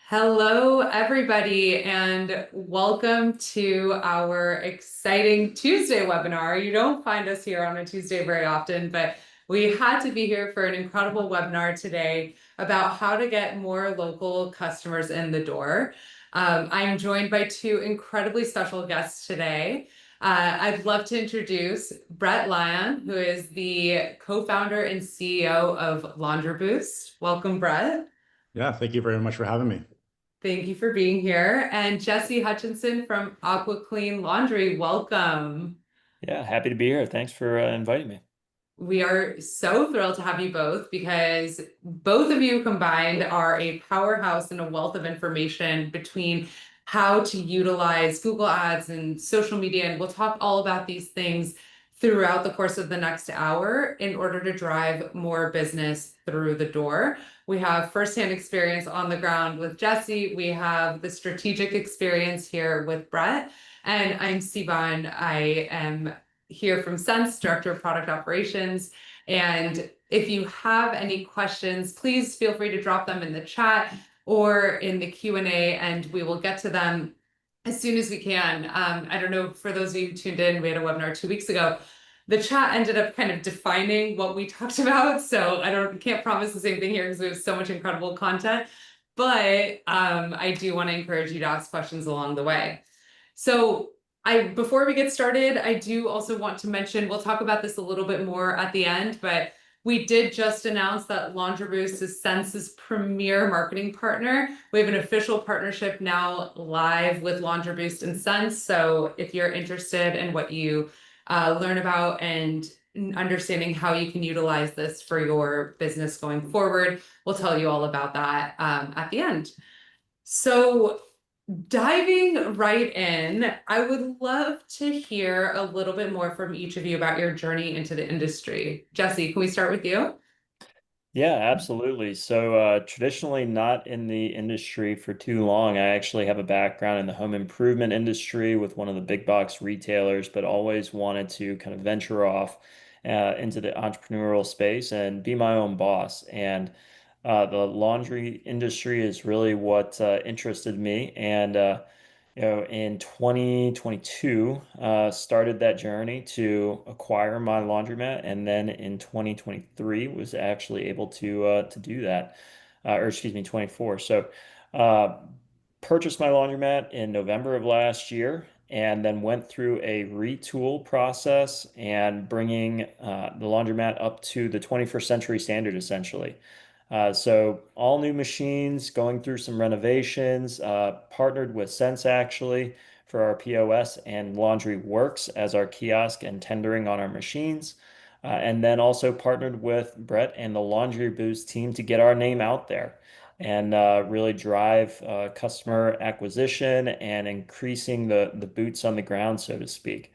Hello, everybody, and welcome to our exciting Tuesday webinar. You don't find us here on a Tuesday very often, but we had to be here for an incredible webinar today about how to get more local customers in the door. I'm joined by two incredibly special guests today. I'd love to introduce Brett Lyon, who is the co-founder and CEO of Laundry Boost. Welcome, Brett. Yeah, thank you very much for having me. Thank you for being here. And Jesse Hutchinson from Aqua Clean Laundry, welcome. Yeah, happy to be here. Thanks for inviting me. We are so thrilled to have you both because both of you combined are a powerhouse and a wealth of information between how to utilize Google Ads and social media. And we'll talk all about these things throughout the course of the next hour in order to drive more business through the door. We have firsthand experience on the ground with Jesse. We have the strategic experience here with Brett. And I'm Sivan. I am here from Sense, Director of Product Operations. And if you have any questions, please feel free to drop them in the chat or in the Q&A, and we will get to them as soon as we can. I don't know, for those of you who tuned in, we had a webinar 2 weeks ago. The chat ended up kind of defining what we talked about. So can't promise the same thing here because we have so much incredible content. But I do want to encourage you to ask questions along the way. So before we get started, I do also want to mention, we'll talk about this a little bit more at the end, but we did just announce that Laundry Boost is Sense's premier marketing partner. We have an official partnership now live with Laundry Boost and Sense. So if you're interested in what you learn about and understanding how you can utilize this for your business going forward, we'll tell you all about that at the end. So diving right in, I would love to hear a little bit more from each of you about your journey into the industry. Jesse, can we start with you? Yeah, absolutely. So traditionally not in the industry for too long. I actually have a background in the home improvement industry with one of the big box retailers, but always wanted to kind of venture off into the entrepreneurial space and be my own boss. And the laundry industry is really what interested me. And in 2022, started that journey to acquire my laundromat, and then in 2023 was actually able to do that, or excuse me, 24. So, uh, purchased my laundromat in November of last year, and then went through a retool process and bringing the laundromat up to the 21st century standard, essentially. So all new machines, going through some renovations, partnered with Sense actually for our POS and Laundry Works as our kiosk and tendering on our machines. And then also partnered with Brett and the Laundry Boost team to get our name out there and really drive customer acquisition and increasing the boots on the ground, so to speak.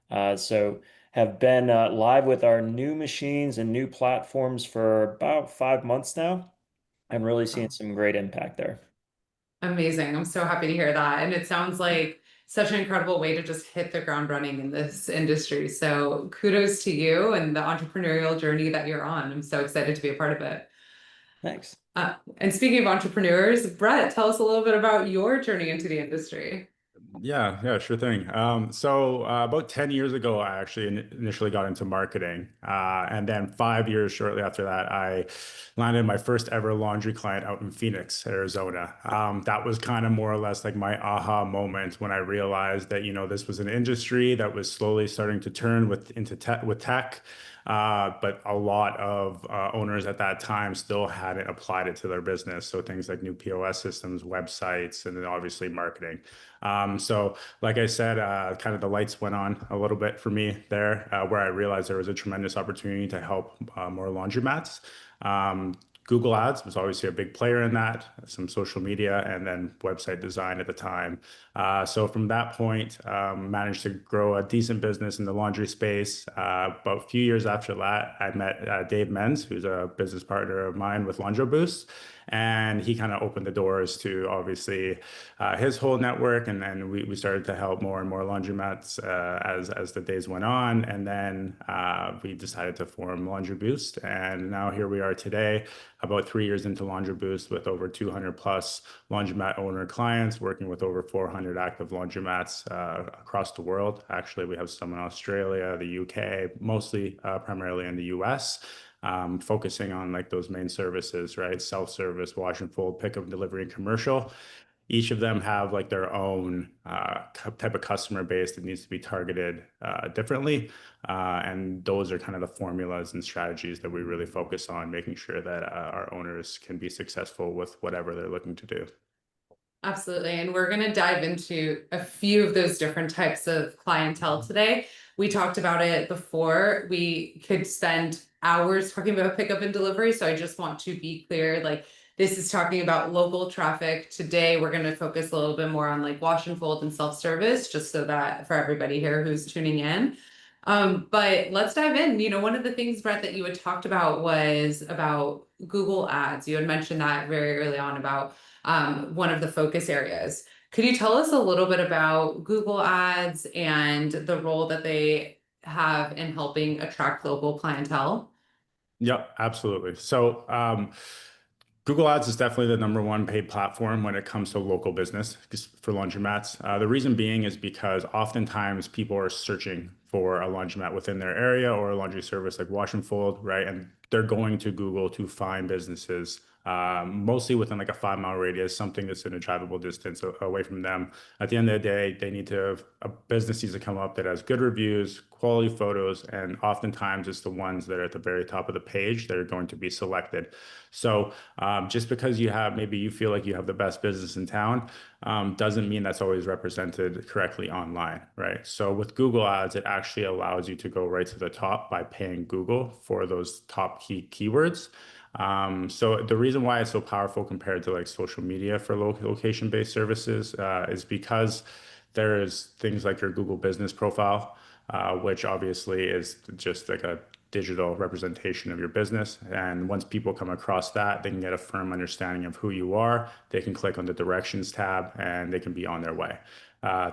So have been live with our new machines and new platforms for about 5 months now, and really seeing Oh, some great impact there. amazing. I'm so happy to hear that. And it sounds like such an incredible way to just hit the ground running in this industry. So kudos to you and the entrepreneurial journey that you're on. I'm so excited to be a part of it. Thanks. And speaking of entrepreneurs, Brett, tell us a little bit about your journey into the industry. Yeah, sure thing. So about 10 years ago, I actually initially got into marketing. And then 5 years shortly after that, I landed my first ever laundry client out in Phoenix, Arizona. That was kind of more or less like my aha moment when I realized that, this was an industry that was slowly starting to turn into tech. But a lot of owners at that time still hadn't applied it to their business. So things like new POS systems, websites, and then obviously marketing. So, like I said, kind of the lights went on a little bit for me there, where I realized there was a tremendous opportunity to help more laundromats. Google Ads was obviously a big player in that, some social media, and then website design at the time. So from that point, managed to grow a decent business in the laundry space. About a few years after that, I met Dave Menz, who's a business partner of mine with Laundry Boost, and he kind of opened the doors to obviously his whole network, and then we started to help more and more laundromats as the days went on, and then we decided to form Laundry Boost, and now here we are today, about 3 years into Laundry Boost with over 200 plus laundromat owner clients, working with over 400 active laundromats across the world. Actually, we have some in Australia, the UK, mostly primarily in the US. Focusing on like those main services, right? Self-service, wash and fold, pickup, delivery, and commercial. Each of them have like their own type of customer base that needs to be targeted differently. And those are kind of the formulas and strategies that we really focus on, making sure that our owners can be successful with whatever they're looking to do. Absolutely. And we're going to dive into a few of those different types of clientele today. We talked about it before. We could spend hours talking about pickup and delivery. So I just want to be clear, like this is talking about local traffic. Today, we're going to focus a little bit more on like wash and fold and self-service, just so that for everybody here who's tuning in. But let's dive in. You know, one of the things, Brett, that you had talked about was about Google Ads. You had mentioned that very early on about one of the focus areas. Could you tell us a little bit about Google Ads and the role that they have in helping attract local clientele? Yep, absolutely. So Google Ads is definitely the number one paid platform when it comes to local business for laundromats. The reason being is because oftentimes people are searching for a laundromat within their area or a laundry service like wash and fold, right? And they're going to Google to find businesses, mostly within like a 5 mile radius, something that's in a drivable distance away from them. At the end of the day, they need to a business needs to come up that has good reviews, quality photos, and oftentimes it's the ones that are at the very top of the page that are going to be selected. So just because maybe you feel like you have the best business in town, doesn't mean that's always represented correctly online, right? So with Google Ads, it actually allows you to go right to the top by paying Google for those top keywords. So the reason why it's so powerful compared to like social media for location-based services is because there's things like your Google Business Profile, which obviously is just like a digital representation of your business. And once people come across that, they can get a firm understanding of who you are. They can click on the directions tab and they can be on their way.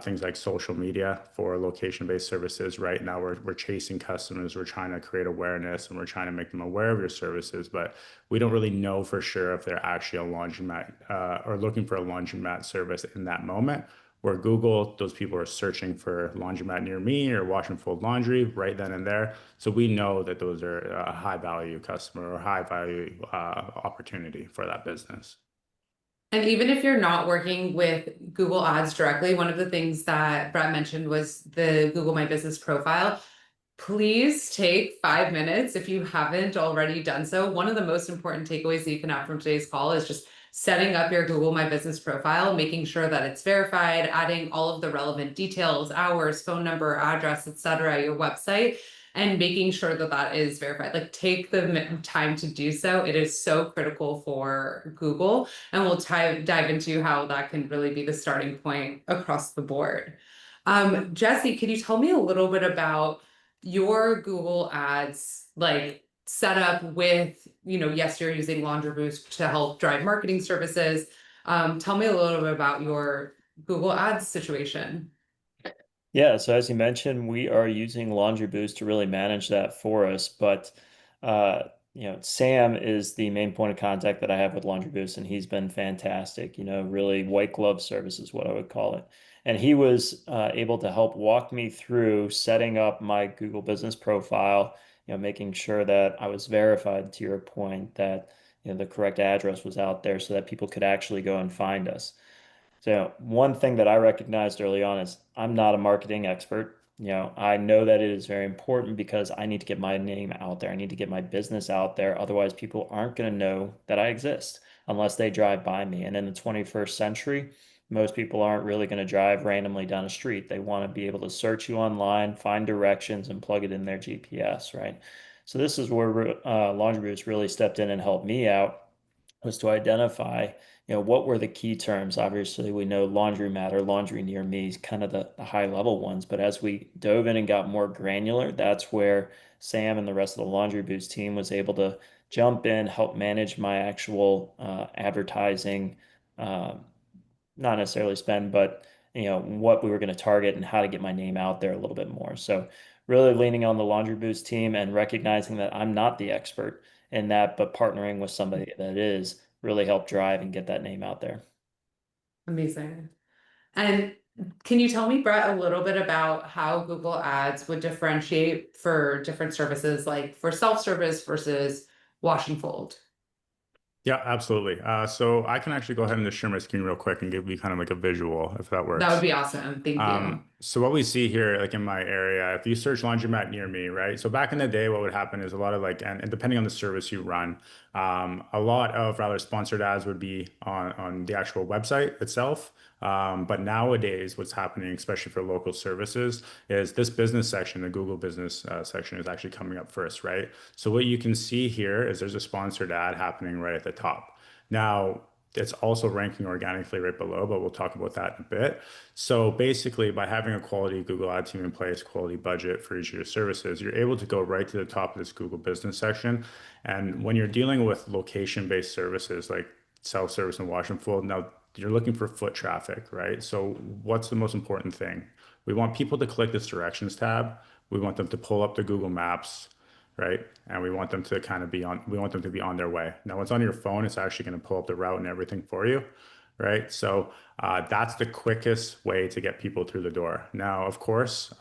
Things like social media for location-based services. Right now, we're chasing customers. We're trying to create awareness and we're trying to make them aware of your services, but we don't really know for sure if they're actually a laundromat or looking for a laundromat service in that moment. Where Google, those people are searching for laundromat near me or wash and fold laundry right then and there. So we know that those are a high value customer or high value opportunity for that business. And even if you're not working with Google Ads directly, one of the things that Brett mentioned was the Google My Business profile. Please take 5 minutes if you haven't already done so. One of the most important takeaways that you can have from today's call is just setting up your Google My Business profile, making sure that it's verified, adding all of the relevant details, hours, phone number, address, etc., your website, and making sure that that is verified. Like take the time to do so. It is so critical for Google, and we'll dive into how that can really be the starting point across the board. Jesse, could you tell me a little bit about your Google Ads like set up with, yes, you're using Laundry Boost to help drive marketing services. Tell me a little bit about your Google Ads situation. Yeah, so as you mentioned, we are using Laundry Boost to really manage that for us. But Sam is the main point of contact that I have with Laundry Boost, and he's been fantastic. Really white glove service is what I would call it. And he was able to help walk me through setting up my Google Business profile. Making sure that I was verified to your point that the correct address was out there so that people could actually go and find us. So one thing that I recognized early on is I'm not a marketing expert. I know that it is very important because I need to get my name out there. I need to get my business out there. Otherwise, people aren't going to know that I exist unless they drive by me. And in the 21st century, most people aren't really going to drive randomly down a street. They want to be able to search you online, find directions, and plug it in their GPS, right? So this is where Laundry Boots really stepped in and helped me out, was to identify what were the key terms. Obviously, we know laundromat or laundry near me is kind of the high level ones. But as we dove in and got more granular, that's where Sam and the rest of the Laundry Boots team was able to jump in, help manage my actual advertising, uh, not necessarily spend, but what we were going to target and how to get my name out there a little bit more. So really leaning on the Laundry Boost team and recognizing that I'm not the expert in that, but partnering with somebody that is really help drive and get that name out there. Amazing. And can you tell me, Brett, a little bit about how Google Ads would differentiate for different services, like for self-service versus wash and fold? Yeah, absolutely. So I can actually go ahead and just share my screen real quick and give you kind of like a visual, if that That would works. be awesome. Thank you. So what we see here, like in my area, if you search laundromat near me, right? So back in the day, what would happen is a lot of like, and depending on the service you run, a lot of rather sponsored ads would be on the actual website itself. But nowadays, what's happening, especially for local services, is this business section, the Google business section, is actually coming up first, right? So what you can see here is there's a sponsored ad happening right at the top. Now, it's also ranking organically right below, but we'll talk about that in a bit. So basically, by having a quality Google Ad team in place, quality budget for each of your services, you're able to go right to the top of this Google business section. And when you're dealing with location-based services like self-service and wash and fold, now you're looking for foot traffic, right? So what's the most important thing? We want people to click this directions tab. We want them to pull up the Google Maps, right? And we want them to kind of be on, we want them to be on their way. Now, once on your phone, it's actually going to pull up the route and everything for you, right? So that's the quickest way to get people through the door. Now, of course,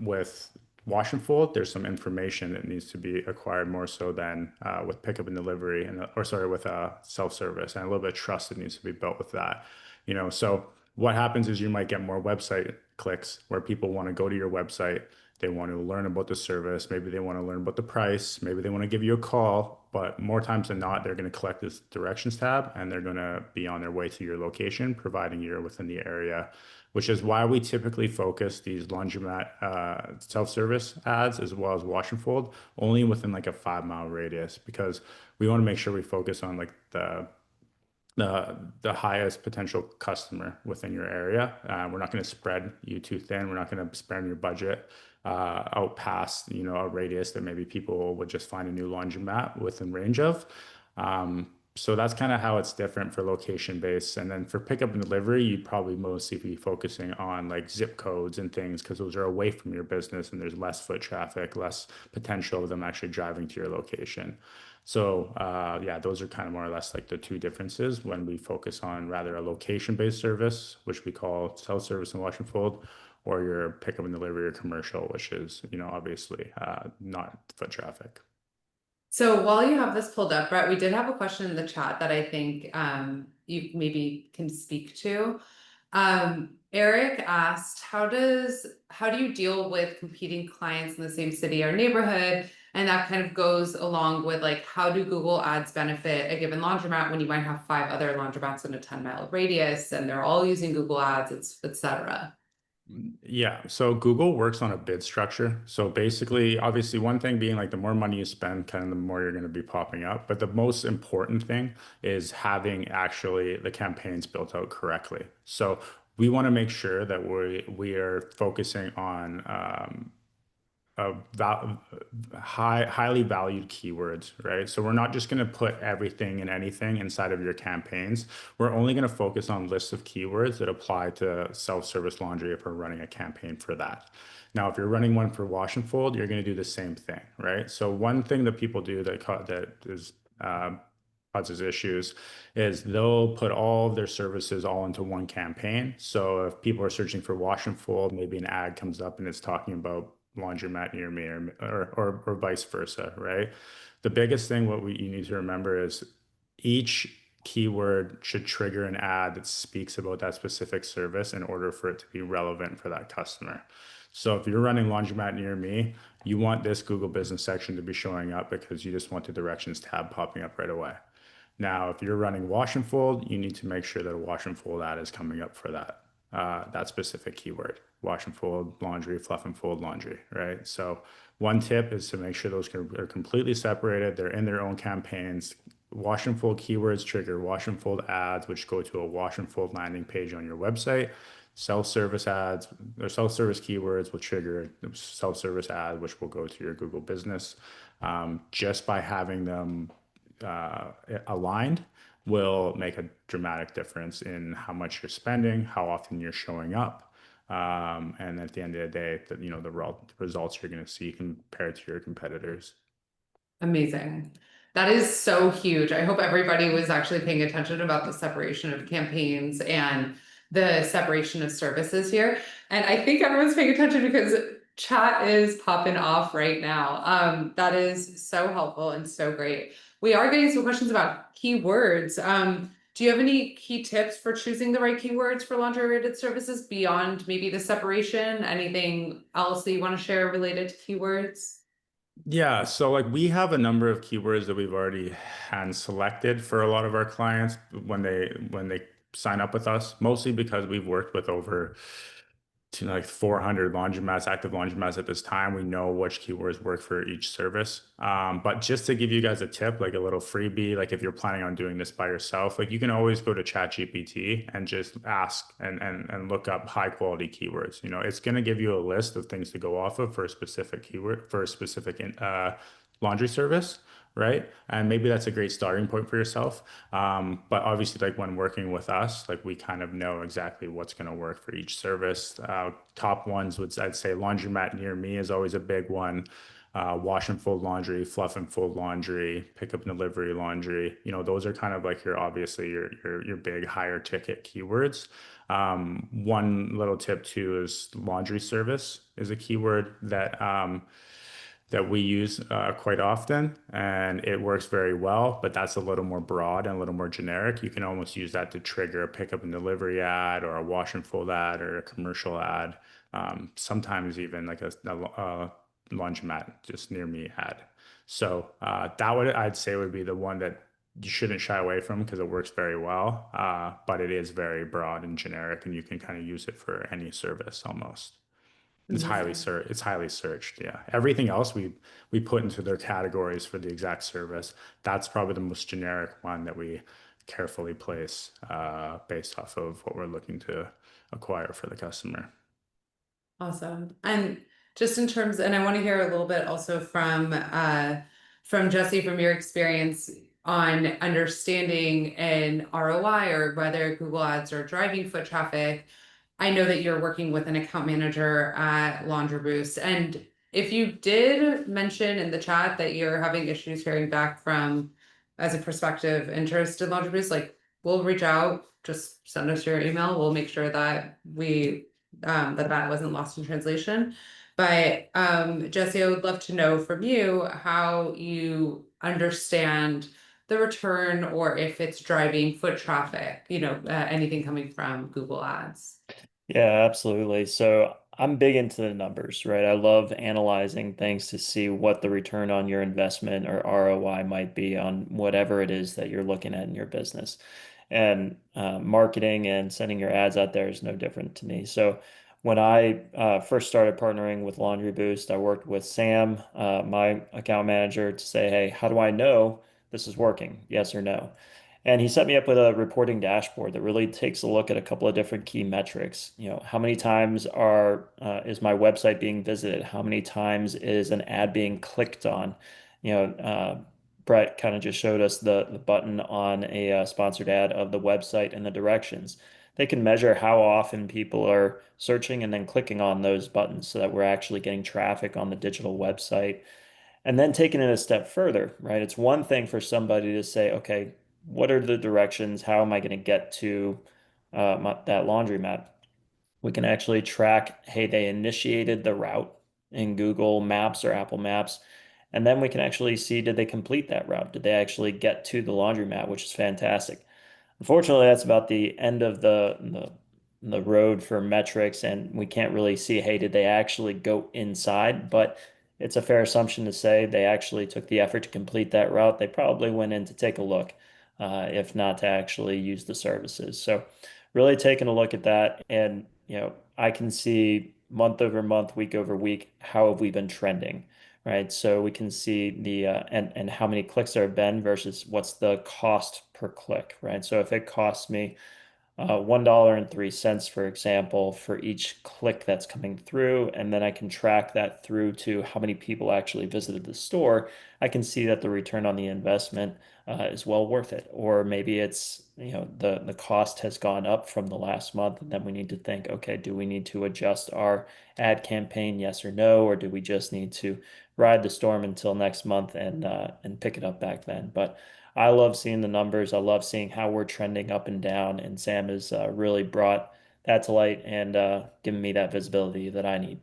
with wash and fold, there's some information that needs to be acquired more so than with pickup and delivery, and or sorry, with self-service, and a little bit of trust that needs to be built with that. So what happens is you might get more website clicks where people want to go to your website. They want to learn about the service. Maybe they want to learn about the price. Maybe they want to give you a call. But more times than not, they're going to collect this directions tab and they're going to be on their way to your location, providing you're within the area, which is why we typically focus these laundromat self-service ads as well as wash and fold only within like a 5 mile radius, because we want to make sure we focus on like the highest potential customer within your area. We're not going to spread you too thin. We're not going to spend your budget out past a radius that maybe people would just find a new laundromat within range of. So that's kind of how it's different for location based. And then for pickup and delivery, you'd probably mostly be focusing on like zip codes and things because those are away from your business and there's less foot traffic, less potential of them actually driving to your location. So yeah, those are kind of more or less like the two differences when we focus on rather a location-based service, which we call self-service and wash and fold, or your pickup and delivery or commercial, which is, obviously not foot traffic. So while you have this pulled up, Brett, we did have a question in the chat that I think you maybe can speak to. Eric asked, how do you deal with competing clients in the same city or neighborhood? And that kind of goes along with like, how do Google Ads benefit a given laundromat when you might have 5 other laundromats in a 10-mile radius and they're all using Google Ads, et cetera. Yeah, so Google works on a bid structure. So basically, obviously, one thing being like the more money you spend, kind of the more you're going to be popping up. But the most important thing is having actually the campaigns built out correctly. So we want to make sure that we are focusing on highly valued keywords, right? So we're not just going to put everything and anything inside of your campaigns. We're only going to focus on lists of keywords that apply to self-service laundry if we're running a campaign for that. Now, if you're running one for wash and fold, you're going to do the same thing, right? So one thing that people do that is causes issues is they'll put all of their services all into one campaign. So if people are searching for wash and fold, maybe an ad comes up and it's talking about laundromat near me or vice versa, right? The biggest thing you need to remember is each keyword should trigger an ad that speaks about that specific service in order for it to be relevant for that customer. So if you're running laundromat near me, you want this Google business section to be showing up because you just want the directions tab popping up right away. Now, if you're running wash and fold, you need to make sure that a wash and fold ad is coming up for that specific keyword. Wash and fold laundry, fluff and fold laundry, right? So one tip is to make sure those are completely separated. They're in their own campaigns. Wash and fold keywords trigger wash and fold ads, which go to a wash and fold landing page on your website. Self-service ads or self-service keywords will trigger a self-service ad, which will go to your Google business. Just by having them aligned will make a dramatic difference in how much you're spending, how often you're showing up. And at the end of the day, the results you're going to see compared to your competitors. Amazing. That is so huge. I hope everybody was actually paying attention about the separation of campaigns and the separation of services here. And I think everyone's paying attention because chat is popping off right now. That is so helpful and so great. We are getting some questions about keywords. Do you have any key tips for choosing the right keywords for laundry related services beyond maybe the separation? Anything else that you want to share related to keywords? Yeah, so like we have a number of keywords that we've already hand selected for a lot of our clients when they sign up with us, mostly because we've worked with over to like 400 laundromats, active laundromats at this time. We know which keywords work for each service. But just to give you guys a tip, like a little freebie, like if you're planning on doing this by yourself, like you can always go to ChatGPT and just ask and look up high quality keywords. You know, it's going to give you a list of things to go off of for a specific keyword, for a specific laundry service, right? And maybe that's a great starting point for yourself. But obviously, like when working with us, like we kind of know exactly what's going to work for each service. Top ones would, I'd say, laundromat near me is always a big one. Wash and fold laundry, fluff and fold laundry, pick up and delivery laundry. You know, those are kind of like your obviously your big higher ticket keywords. One little tip too is laundry service is a keyword that we use quite often, and it works very well, but that's a little more broad and a little more generic. You can almost use that to trigger a pickup and delivery ad or a wash and fold ad or a commercial ad. Sometimes even like a laundromat just near me ad. So that would I'd say would be the one that you shouldn't shy away from because it works very well, but it is very broad and generic, and you can kind of use it for any service almost. Amazing. It's highly searched. Yeah. Everything else we put into their categories for the exact service. That's probably the most generic one that we carefully place based off of what we're looking to acquire for the customer. Awesome. And just in terms, and I want to hear a little bit also from Jesse, from your experience on understanding an ROI or whether Google Ads are driving foot traffic. I know that you're working with an account manager at Laundry Boost. And if you did mention in the chat that you're having issues hearing back from as a prospective interest in Laundry Boost, like we'll reach out, just send us your email. We'll make sure that that wasn't lost in translation. But Jesse, I would love to know from you how you understand the return or if it's driving foot traffic, anything coming from Google Ads. Yeah, absolutely. So I'm big into the numbers, right? I love analyzing things to see what the return on your investment or ROI might be on whatever it is that you're looking at in your business. And marketing and sending your ads out there is no different to me. So when I first started partnering with Laundry Boost, I worked with Sam, my account manager, to say, hey, how do I know this is working? Yes or no? And he set me up with a reporting dashboard that really takes a look at a couple of different key metrics. You know, how many times is my website being visited? How many times is an ad being clicked on? You know, Brett kind of just showed us the button on a sponsored ad of the website and the directions. They can measure how often people are searching and then clicking on those buttons so that we're actually getting traffic on the digital website. And then taking it a step further, right? It's one thing for somebody to say, okay, what are the directions? How am I going to get to that laundromat? We can actually track, hey, they initiated the route in Google Maps or Apple Maps. And then we can actually see, did they complete that route? Did they actually get to the laundromat, which is fantastic. Unfortunately, that's about the end of the road for metrics, and we can't really see, hey, did they actually go inside? But it's a fair assumption to say they actually took the effort to complete that route. They probably went in to take a look, if not to actually use the services. So really taking a look at that, and I can see month over month, week over week, how have we been trending? Right. So we can see the and how many clicks there have been versus what's the cost per click, right? So if it costs me $1.03, for example, for each click that's coming through, and then I can track that through to how many people actually visited the store, I can see that the return on the investment is well worth it. Or maybe it's, the cost has gone up from the last month, and then we need to think, okay, do we need to adjust our ad campaign, yes or no, or do we just need to ride the storm until next month and pick it up back then. But I love seeing the numbers. I love seeing how we're trending up and down, and Sam has really brought that to light and given me that visibility that I need.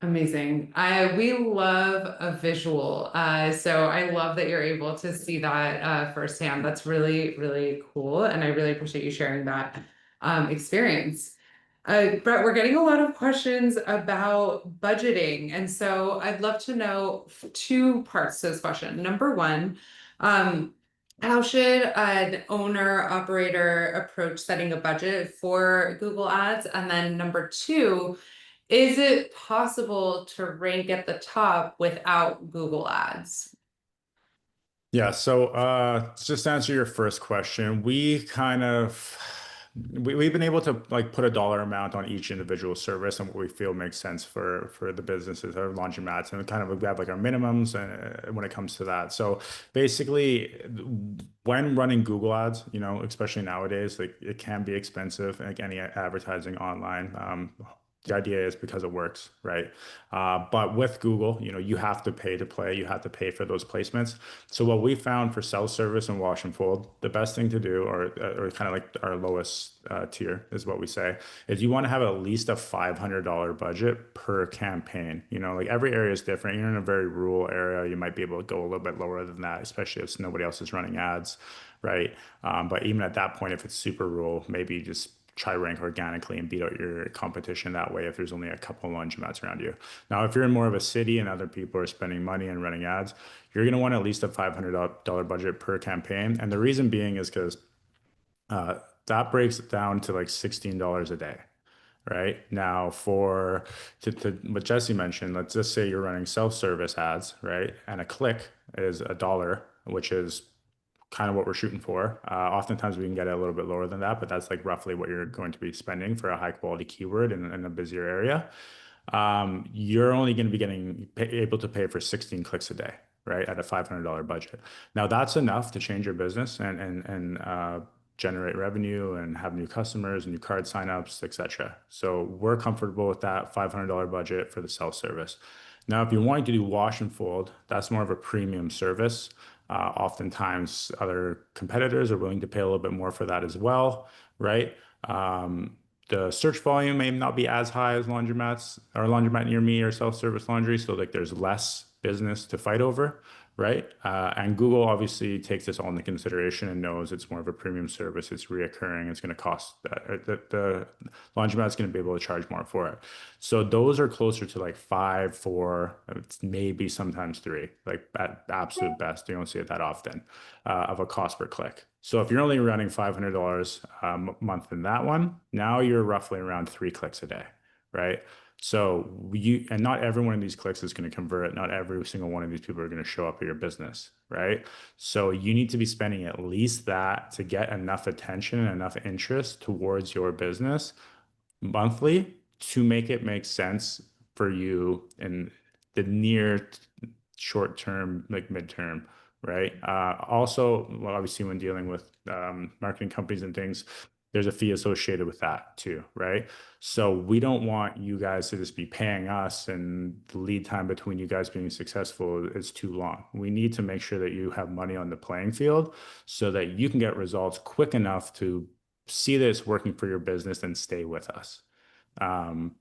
Amazing. We love a visual. So I love that you're able to see that firsthand. That's really, really cool. And I really appreciate you sharing that experience. Brett, we're getting a lot of questions about budgeting. And so I'd love to know two parts to this question. Number one, how should an owner operator approach setting a budget for Google Ads? And then number two, is it possible to rank at the top without Google Ads? Yeah, so just to answer your first question, we've been able to like put a dollar amount on each individual service and what we feel makes sense for the businesses, our laundromats, and kind of we have like our minimums when it comes to that. So basically, when running Google Ads, you know, especially nowadays, like it can be expensive, like any advertising online. The idea is because it works, right? But with Google, you know, you have to pay to play. You have to pay for those placements. So what we found for self-service and wash and fold, the best thing to do, or kind of like our lowest tier is what we say, is you want to have at least a $500 budget per campaign. You know, like every area is different. You're in a very rural area, you might be able to go a little bit lower than that, especially if nobody else is running ads, right? But even at that point, if it's super rural, maybe just try rank organically and beat out your competition that way if there's only a couple of laundromats around you. Now, if you're in more of a city and other people are spending money and running ads, you're going to want at least a $500 budget per campaign. And the reason being is because that breaks it down to like $16 a day. Right now, to what Jesse mentioned, let's just say you're running self-service ads, right? And a click is a dollar, which is kind of what we're shooting for. Oftentimes we can get it a little bit lower than that, but that's like roughly what you're going to be spending for a high quality keyword in a busier area. You're only going to be able to pay for 16 clicks a day, right? At a $500 budget. Now that's enough to change your business and generate revenue and have new customers, new card signups, etc. So we're comfortable with that $500 budget for the self-service. Now, if you're wanting to do wash and fold, that's more of a premium service. Oftentimes, other competitors are willing to pay a little bit more for that as well, right? The search volume may not be as high as laundromats or laundromat near me or self-service laundry, so like there's less business to fight over, right? And Google obviously takes this all into consideration and knows it's more of a premium service. It's reoccurring. It's going to cost the laundromat is going to be able to charge more for it. So those are closer to like 5, 4, maybe sometimes 3, like at absolute best. You don't see it that often of a cost per click. So if you're only running $500 a month in that one, now you're roughly around 3 clicks a day, right? So and not every one of these clicks is going to convert. Not every single one of these people are going to show up at your business, right? So you need to be spending at least that to get enough attention and enough interest towards your business monthly to make it make sense for you in the near short term, like midterm, right? Also, well, obviously when dealing with marketing companies and things, there's a fee associated with that too, right? So we don't want you guys to just be paying us and the lead time between you guys being successful is too long. We need to make sure that you have money on the playing field so that you can get results quick enough to see that it's working for your business and stay with us.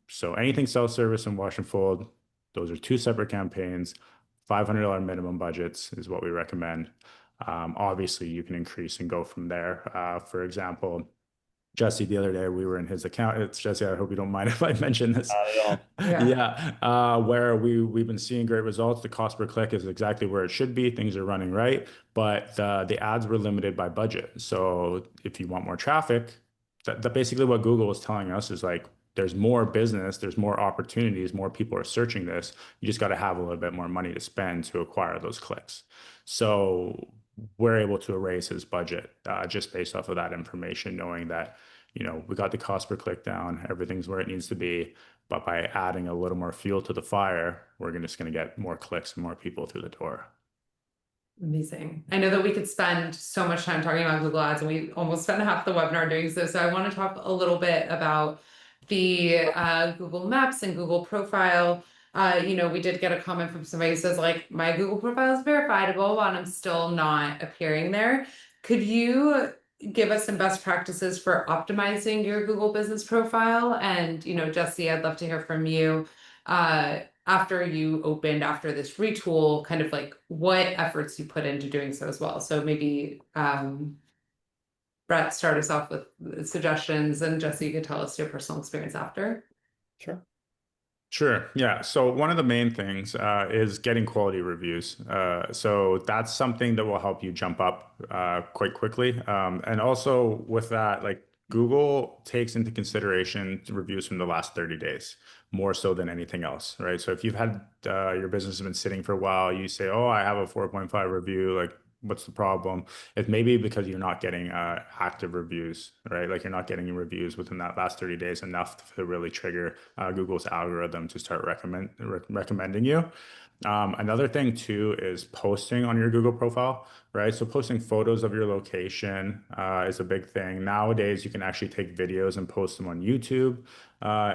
So anything self-service and wash and fold, those are 2 separate campaigns. $500 minimum budgets is what we recommend. Obviously, you can increase and go from there. For example, Jesse, the other day we were in his account. It's Jesse. I hope you don't mind if I mention this. Not at all. Yeah. Where we've been seeing great results. The cost per click is exactly where it should be. Things are running right, but the ads were limited by budget. So if you want more traffic, that basically what Google is telling us is like there's more business, there's more opportunities, more people are searching this. You just got to have a little bit more money to spend to acquire those clicks. So we're able to erase his budget just based off of that information, knowing that, you know, we got the cost per click down, everything's where it needs to be, but by adding a little more fuel to the fire, we're just going to get more clicks and more people through the door. Amazing. I know that we could spend so much time talking about Google Ads and we almost spent half the webinar doing so. So I want to talk a little bit about the Google Maps and Google profile. We did get a comment from somebody who says like, my Google profile is verifiable and I'm still not appearing there. Could you give us some best practices for optimizing your Google business profile? And, Jesse, I'd love to hear from you. After you opened, after this retool, kind of like what efforts you put into doing so as well. So maybe Brett, start us off with suggestions, and Jesse, you could tell us your personal experience after. Sure. Sure. Yeah. So one of the main things is getting quality reviews. So that's something that will help you jump up quite quickly. And also with that, like Google takes into consideration reviews from the last 30 days more so than anything else, right? So if you've had your business has been sitting for a while, you say, "Oh, I have a 4.5 review," like what's the problem? It may be because you're not getting active reviews, right? Like you're not getting reviews within that last 30 days enough to really trigger Google's algorithm to start recommending you. Another thing too is posting on your Google profile, right? So posting photos of your location is a big thing. Nowadays, you can actually take videos and post them on YouTube,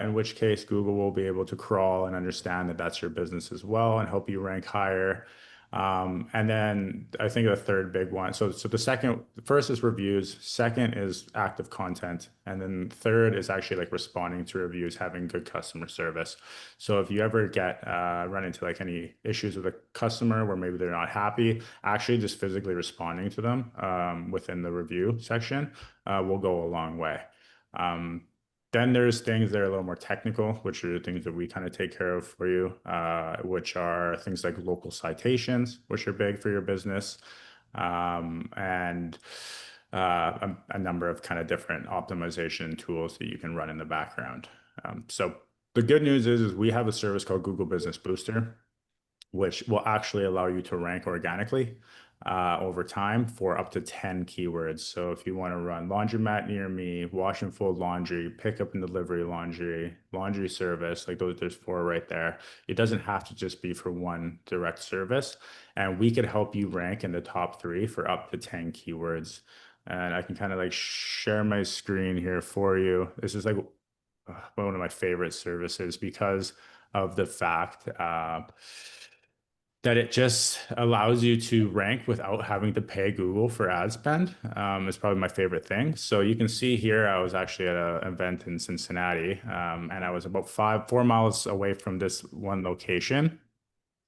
in which case Google will be able to crawl and understand that that's your business as well and help you rank higher. And then I think the third big one. So the first is reviews, second is active content, and then third is actually like responding to reviews, having good customer service. So if you ever run into like any issues with a customer where maybe they're not happy, actually just physically responding to them within the review section will go a long way. Um, then there's things that are a little more technical, which are the things that we kind of take care of for you, which are things like local citations, which are big for your business, and a number of kind of different optimization tools that you can run in the background. So the good news is we have a service called Google Business Booster, which will actually allow you to rank organically over time for up to 10 keywords. So if you want to run laundromat near me, wash and fold laundry, pickup and delivery laundry, laundry service, like those, there's four right there. It doesn't have to just be for one direct service. And we could help you rank in the top three for up to 10 keywords. And I can kind of like share my screen here for you. This is like one of my favorite services because of the fact that it just allows you to rank without having to pay Google for ad spend. Is probably my favorite thing. So you can see here, I was actually at an event in Cincinnati, and I was about 4 miles away from this one location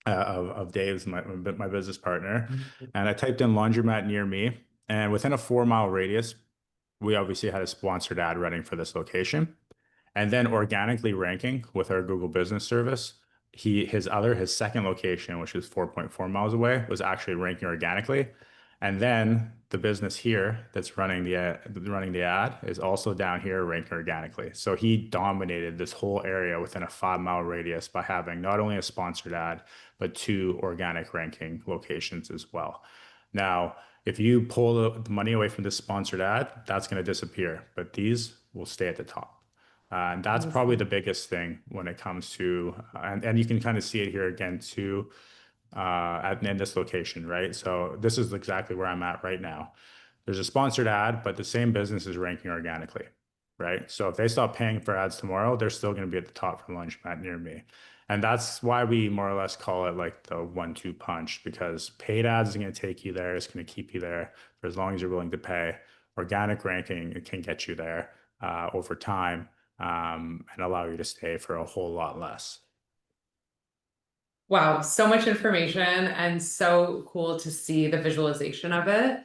of Dave's, my business partner, and I typed in laundromat near me, and within a 4 mile radius, we obviously had a sponsored ad running for this location. And then organically ranking with our Google Business Service, his second location, which is 4.4 miles away, was actually ranking organically. And then the business here that's running the ad is also down here ranking organically. So he dominated this whole area within a 5 mile radius by having not only a sponsored ad, but two organic ranking locations as well. Now, if you pull the money away from this sponsored ad, that's going to disappear, but these will stay at the top. And that's probably the biggest thing when it comes to, and you can kind of see it here again too, in this location, right? So this is exactly where I'm at right now. There's a sponsored ad, but the same business is ranking organically, right? So if they stop paying for ads tomorrow, they're still going to be at the top for laundromat near me. And that's why we more or less call it like the 1-2 punch, because paid ads is going to take you there. It's going to keep you there for as long as you're willing to pay. Organic ranking, it can get you there over time and allow you to stay for a whole lot less. Wow, so much information and so cool to see the visualization of it.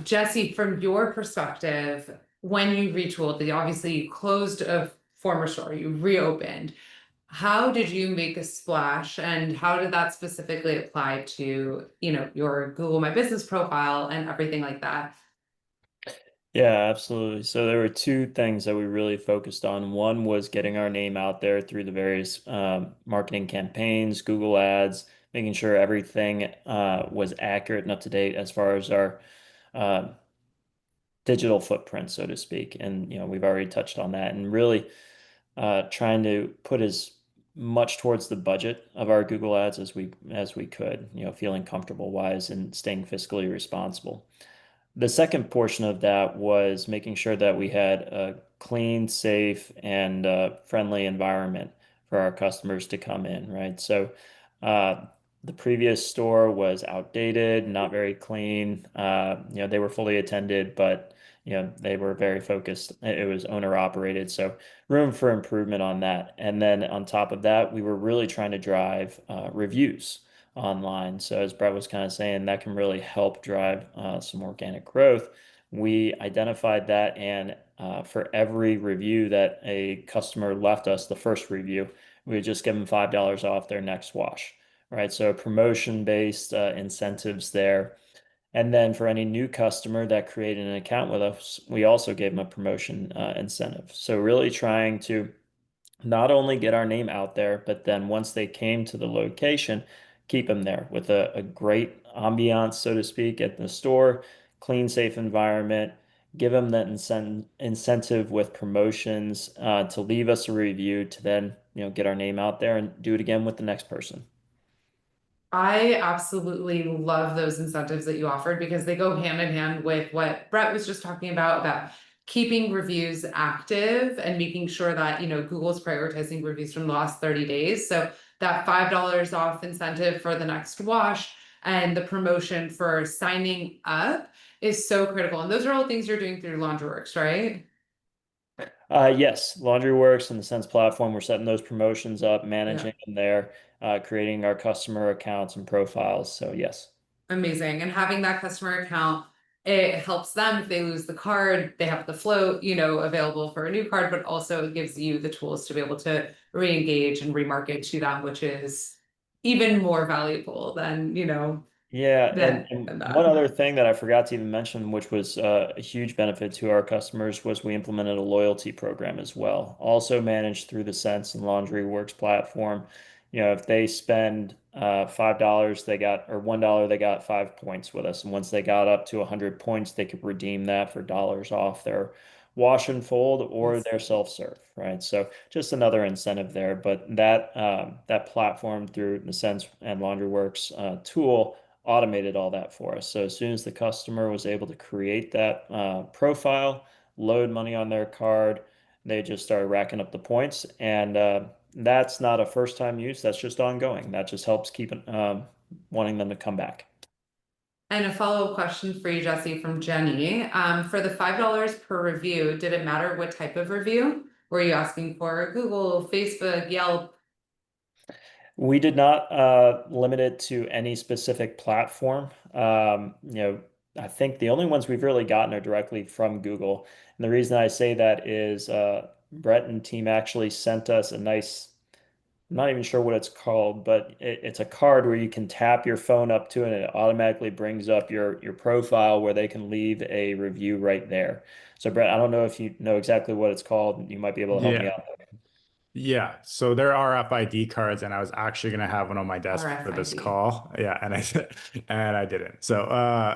Jesse, from your perspective, when you retooled, obviously you closed a former store, you reopened. How did you make a splash, and how did that specifically apply to, your Google My Business profile and everything like that? Yeah, absolutely. So there were two things that we really focused on. One was getting our name out there through the various marketing campaigns, Google Ads, making sure everything was accurate and up to date as far as our uh, digital footprint, so to speak. And we've already touched on that, and really trying to put as much towards the budget of our Google Ads as we could. Feeling comfortable wise and staying fiscally responsible. The second portion of that was making sure that we had a clean, safe, and friendly environment for our customers to come in, right? So the previous store was outdated, not very clean. They were fully attended, but they were very focused. It was owner operated, so room for improvement on that. And then on top of that, we were really trying to drive reviews online. So as Brett was kind of saying, that can really help drive some organic growth. We identified that, and for every review that a customer left us, the first review, we would just give them $5 off their next wash, right? So promotion-based incentives there. And then for any new customer that created an account with us, we also gave them a promotion incentive. So really trying to not only get our name out there, but then once they came to the location, keep them there with a great ambiance, so to speak, at the store, clean, safe environment, give them that incentive with promotions to leave us a review to then, get our name out there and do it again with the next person. I absolutely love those incentives that you offered because they go hand in hand with what Brett was just talking about keeping reviews active and making sure that, Google's prioritizing reviews from the last 30 days. So that $5 off incentive for the next wash and the promotion for signing up is so critical. And those are all things you're doing through LaundryWorks, right? Yes, LaundryWorks and the Sense platform, we're setting those promotions up, Yeah. managing them there, creating our customer accounts and profiles. So yes. Amazing. And having that customer account, it helps them if they lose the card, they have the float, available for a new card, but also it gives you the tools to be able to re-engage and remarket to them, which is even more valuable than, Yeah, and than one that. other thing that I forgot to even mention, which was a huge benefit to our customers, was we implemented a loyalty program as well, also managed through the Sense and LaundryWorks platform. If they spend $5, they got, or $1, they got 5 points with us, and once they got up to 100 points, they could redeem that for dollars off their wash and fold or their self-serve, right? So just another incentive there. But that platform through the Sense and LaundryWorks tool automated all that for us. So as soon as the customer was able to create that profile, load money on their card, they just started racking up the points. And that's not a first time use, that's just ongoing. That just helps keep wanting them to come back. And a follow-up question for you, Jesse, from Jenny. For the $5 per review, did it matter what type of review? Were you asking for Google, Facebook, Yelp? We did not limit it to any specific platform. I think the only ones we've really gotten are directly from Google. And the reason I say that is Brett and team actually sent us a nice, I'm not even sure what it's called, but it's a card where you can tap your phone up to it and it automatically brings up your profile where they can leave a review right there. So Brett, I don't know if you know exactly what it's called. You might be able to help me Yeah. out. Yeah, so there are RFID cards, and I was actually gonna have one on my desk for this RFID. call. Yeah, and I didn't. So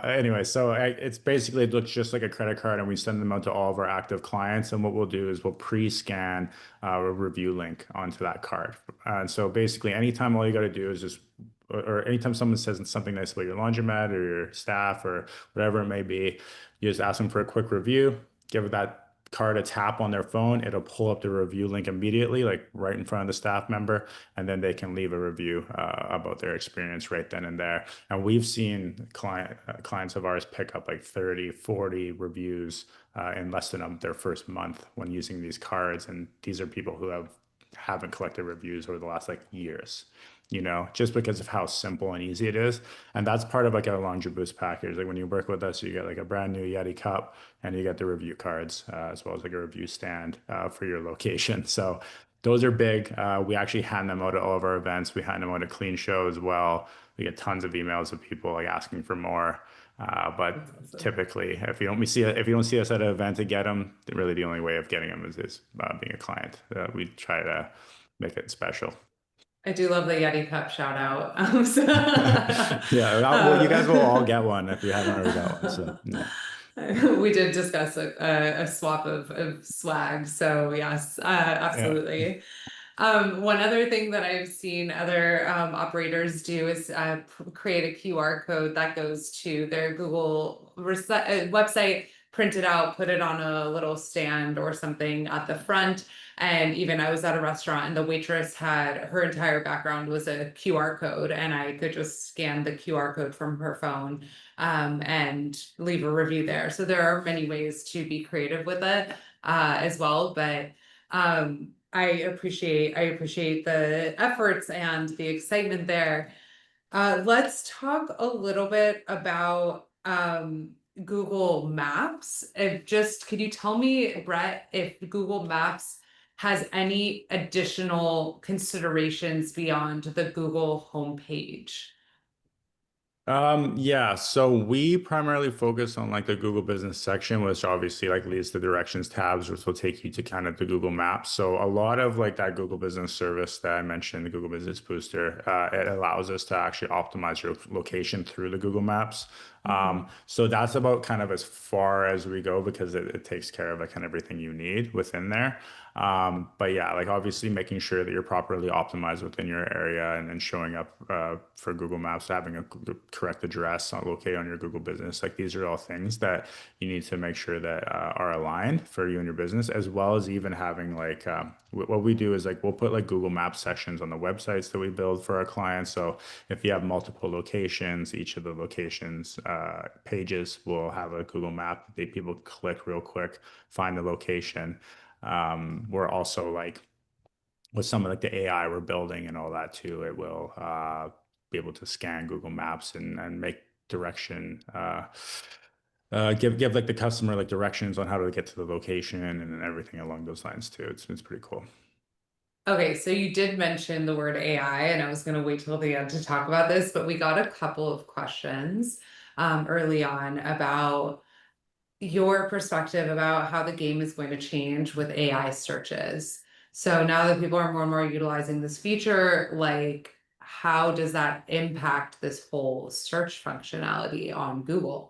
anyway, it's basically, it looks just like a credit card, and we send them out to all of our active clients. And what we'll do is we'll pre-scan a review link onto that card. And so basically, anytime all you got to do is just, or anytime someone says something nice about your laundromat or your staff or whatever it may be, you just ask them for a quick review, give that card a tap on their phone, it'll pull up the review link immediately, like right in front of the staff member, and then they can leave a review about their experience right then and there. And we've seen clients of ours pick up like 30, 40 reviews in less than their first month when using these cards. And these are people who haven't collected reviews over the last like years, just because of how simple and easy it is. And that's part of like our Laundry Boost package. Like when you work with us, you get like a brand new Yeti cup and you get the review cards, as well as like a review stand for your location. So those are big. We actually hand them out at all of our events. We hand them out at Clean Show as well. We get tons of emails of people like asking for more. But That's awesome. typically, if you don't see us at an event to get them, really the only way of getting them is being a client. We try to make it special. I do love the Yeti Cup shout out. Yeah, well, you guys will all get one if you haven't already got one. So yeah. We did discuss a swap of swag. So yes, Yeah. absolutely. One other thing that I've seen other operators do is create a QR code that goes to their Google website print it out, put it on a little stand or something at the front. And even I was at a restaurant and the waitress had her entire background was a QR code, and I could just scan the QR code from her phone and leave a review there. So there are many ways to be creative with it as well. But I appreciate the efforts and the excitement there. Let's talk a little bit about Google Maps. Could you tell me, Brett, if Google Maps has any additional considerations beyond the Google homepage? Yeah, so we primarily focus on like the Google Business section, which obviously like leads to directions tabs, which will take you to kind of the Google Maps. So a lot of like that Google Business service that I mentioned, the Google Business Booster, it allows us to actually optimize your location through the Google Maps. So that's about kind of as far as we go because it takes care of like kind of everything you need within there. But yeah, like obviously making sure that you're properly optimized within your area and showing up for Google Maps, having a correct address located on your Google business. Like these are all things that you need to make sure that are aligned for you and your business, as well as even having like what we do is like we'll put like Google Maps sections on the websites that we build for our clients. So if you have multiple locations, each of the locations pages will have a Google map that people click real quick, find the location. We're also like with some of like the AI we're building and all that too, it will be able to scan Google Maps and make direction give like the customer like directions on how to get to the location and everything along those lines too. It's pretty cool. Okay, so you did mention the word AI, and I was going to wait till the end to talk about this, but we got a couple of questions early on about your perspective about how the game is going to change with AI searches. So now that people are more and more utilizing this feature, like how does that impact this whole search functionality on Google?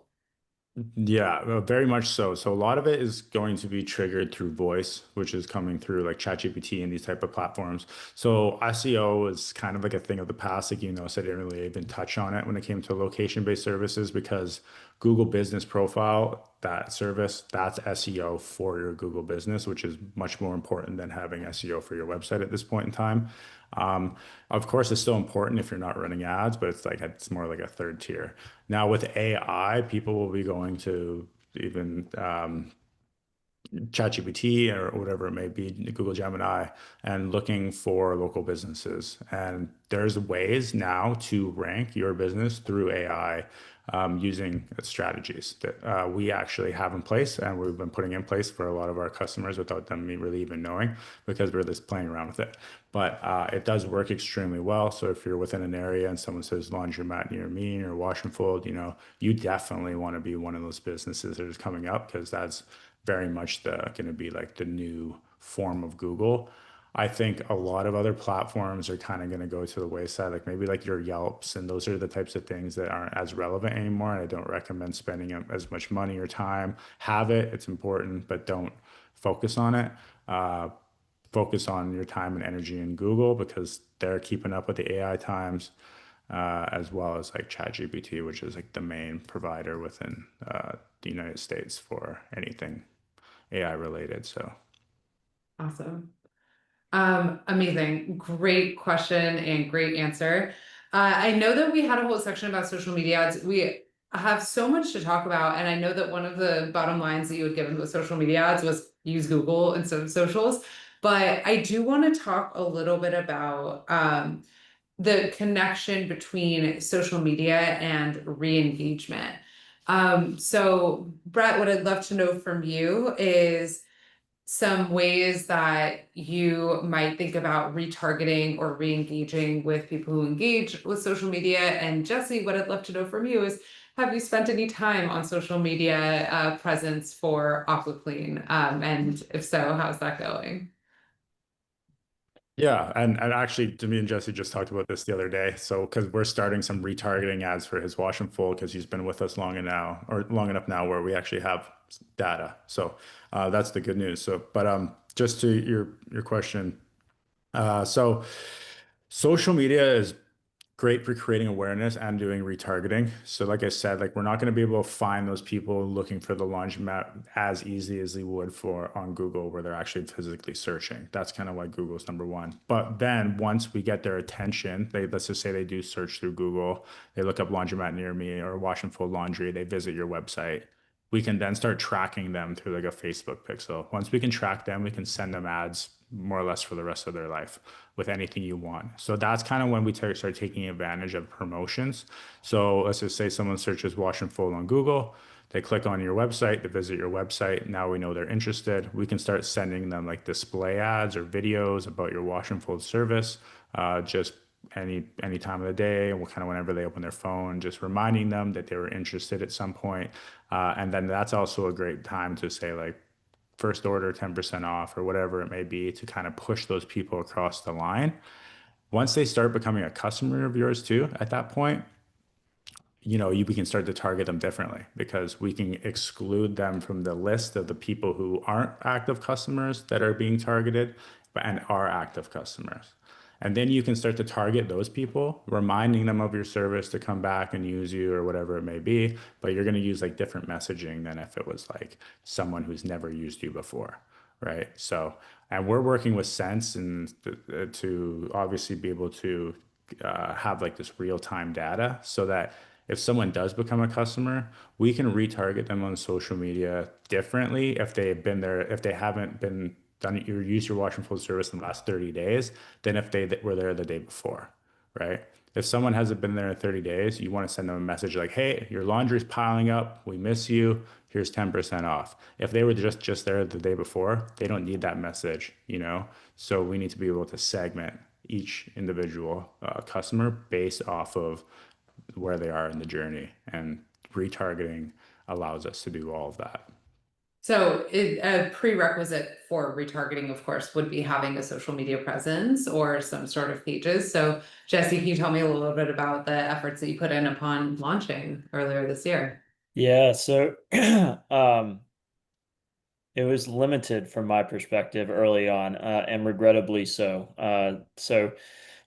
Yeah, very much so. So a lot of it is going to be triggered through voice, which is coming through like ChatGPT and these type of platforms. So SEO is kind of like a thing of the past. Like you know, so I didn't really even touch on it when it came to location-based services because Google Business Profile, that service, that's SEO for your Google business, which is much more important than having SEO for your website at this point in time. Of course, it's still important if you're not running ads, but it's more like a third tier. Now with AI, people will be going to even ChatGPT or whatever it may be, Google Gemini, and looking for local businesses. And there's ways now to rank your business through AI using strategies that we actually have in place and we've been putting in place for a lot of our customers without them really even knowing because we're just playing around with it. But it does work extremely well. So if you're within an area and someone says laundromat near me or wash and fold, you know, you definitely want to be one of those businesses that is coming up because that's very much the going to be like the new form of Google. I think a lot of other platforms are kind of going to go to the wayside, like maybe like your Yelps, and those are the types of things that aren't as relevant anymore. And I don't recommend spending as much money or time. Have it, it's important, but don't focus on it. Uh, Focus on your time and energy in Google because they're keeping up with the AI times, as well as like ChatGPT, which is like the main provider within the United States for anything AI related. So Awesome. Amazing. Great question and great answer. I know that we had a whole section about social media ads. We have so much to talk about, and I know that one of the bottom lines that you had given with social media ads was use Google instead of socials. But I do want to talk a little bit about the connection between social media and re-engagement. So Brett, what I'd love to know from you is some ways that you might think about retargeting or re-engaging with people who engage with social media. And Jesse, what I'd love to know from you is, have you spent any time on social media presence for AquaClean? And if so, how's that going? yeah, and actually, to me and Jesse just talked about this the other day. So because we're starting some retargeting ads for his wash and fold because he's been with us long enough now where we actually have data. So that's the good news. So, but just to your question, so social media is great for creating awareness and doing retargeting. So like I said, like we're not going to be able to find those people looking for the laundromat as easy as they would for on Google where they're actually physically searching. That's kind of why Google's number one. But then once we get their attention, let's just say they do search through Google, they look up laundromat near me or wash and fold laundry, they visit your website. We can then start tracking them through like a Facebook pixel. Once we can track them, we can send them ads more or less for the rest of their life with anything you want. So that's kind of when we start taking advantage of promotions. So let's just say someone searches wash and fold on Google. They click on your website, they visit your website. Now we know they're interested. We can start sending them like display ads or videos about your wash and fold service, just any time of the day, and kind of whenever they open their phone, just reminding them that they were interested at some point. And then that's also a great time to say like, first order 10% off or whatever it may be to kind of push those people across the line. Once they start becoming a customer of yours too, at that point, we can start to target them differently because we can exclude them from the list of the people who aren't active customers that are being targeted and are active customers. And then you can start to target those people, reminding them of your service to come back and use you or whatever it may be. But you're going to use like different messaging than if it was like someone who's never used you before, right? So, and we're working with Sense and to obviously be able to have like this real-time data so that if someone does become a customer, we can retarget them on social media differently if they've been there, if they haven't been done your use your wash and fold service in the last 30 days than if they were there the day before, right? If someone hasn't been there in 30 days, you want to send them a message like, hey, your laundry's piling up. We miss you. Here's 10% off. If they were just there the day before, they don't need that message, So we need to be able to segment each individual customer based off of where they are in the journey. And retargeting allows us to do all of that. So a prerequisite for retargeting, of course, would be having a social media presence or some sort of pages. So Jesse, can you tell me a little bit about the efforts that you put in upon launching earlier this year? Yeah, so it was limited from my perspective early on, and regrettably so. So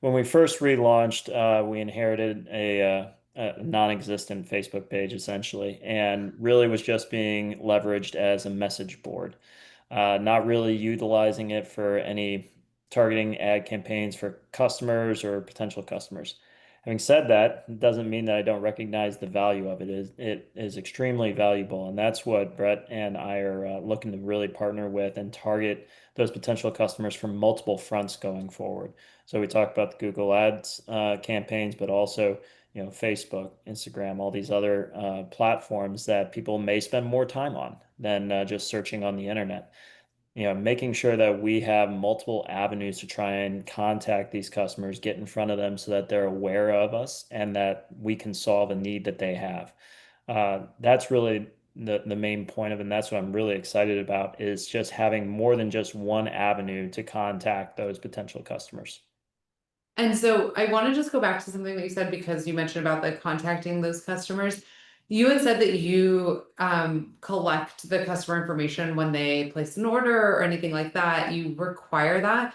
when we first relaunched, we inherited a non-existent Facebook page essentially, and really was just being leveraged as a message board, not really utilizing it for any targeting ad campaigns for customers or potential customers. Having said that, it doesn't mean that I don't recognize the value of it. It is extremely valuable, and that's what Brett and I are looking to really partner with and target those potential customers from multiple fronts going forward. So we talked about the Google Ads campaigns, but also Facebook, Instagram, all these other platforms that people may spend more time on than just searching on the internet. Making sure that we have multiple avenues to try and contact these customers, get in front of them so that they're aware of us and that we can solve a need that they have. That's really the main point of it, and that's what I'm really excited about is just having more than just one avenue to contact those potential customers. And so I want to just go back to something that you said because you mentioned about the contacting those customers. You had said that you collect the customer information when they place an order or anything like that. You require that.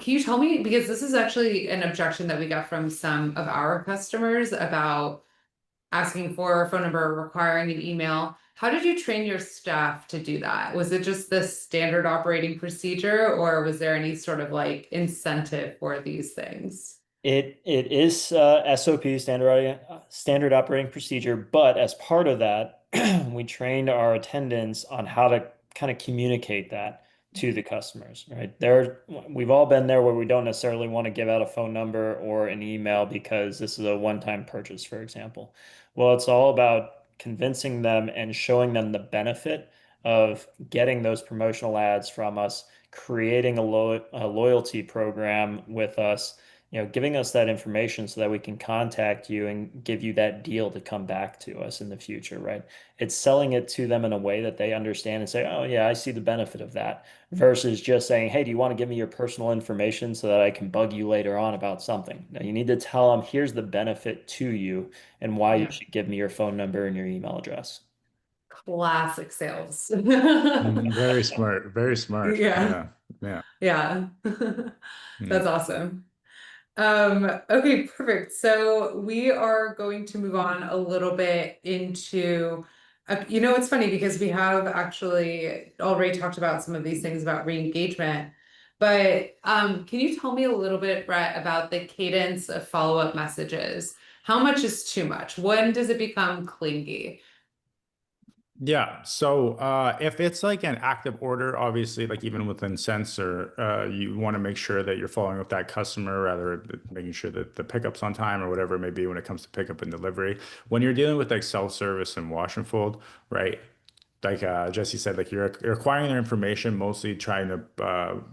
Can you tell me, because this is actually an objection that we got from some of our customers about asking for a phone number, requiring an email. How did you train your staff to do that? Was it just the standard operating procedure, or was there any sort of like incentive for these things? It is SOP, standard operating procedure, but as part of that, we trained our attendants on how to kind of communicate that to the customers, right? We've all been there where we don't necessarily want to give out a phone number or an email because this is a one-time purchase, for example. Well, it's all about convincing them and showing them the benefit of getting those promotional ads from us, creating a loyalty program with us, giving us that information so that we can contact you and give you that deal to come back to us in the future, right? It's selling it to them in a way that they understand and say, oh, yeah, I see the benefit of that, versus just saying, hey, do you want to give me your personal information so that I can bug you later on about something? Now, you need to tell them, here's the benefit to you and why you Yeah. should give me your phone number and your email address. Classic sales. Very smart. Very smart. Yeah, Yeah. Yeah. yeah. Yeah. That's awesome. Okay, perfect. So we are going to move on a little bit into, it's funny because we have actually already talked about some of these things about re-engagement. But can you tell me a little bit, Brett, about the cadence of follow-up messages? How much is too much? When does it become clingy? Yeah. So if it's like an active order, obviously, like even within Sensor, you want to make sure that you're following up that customer, rather making sure that the pickup's on time or whatever it may be when it comes to pickup and delivery. When you're dealing with like self-service and wash and fold, right? Like Jesse said, like you're acquiring their information, mostly trying to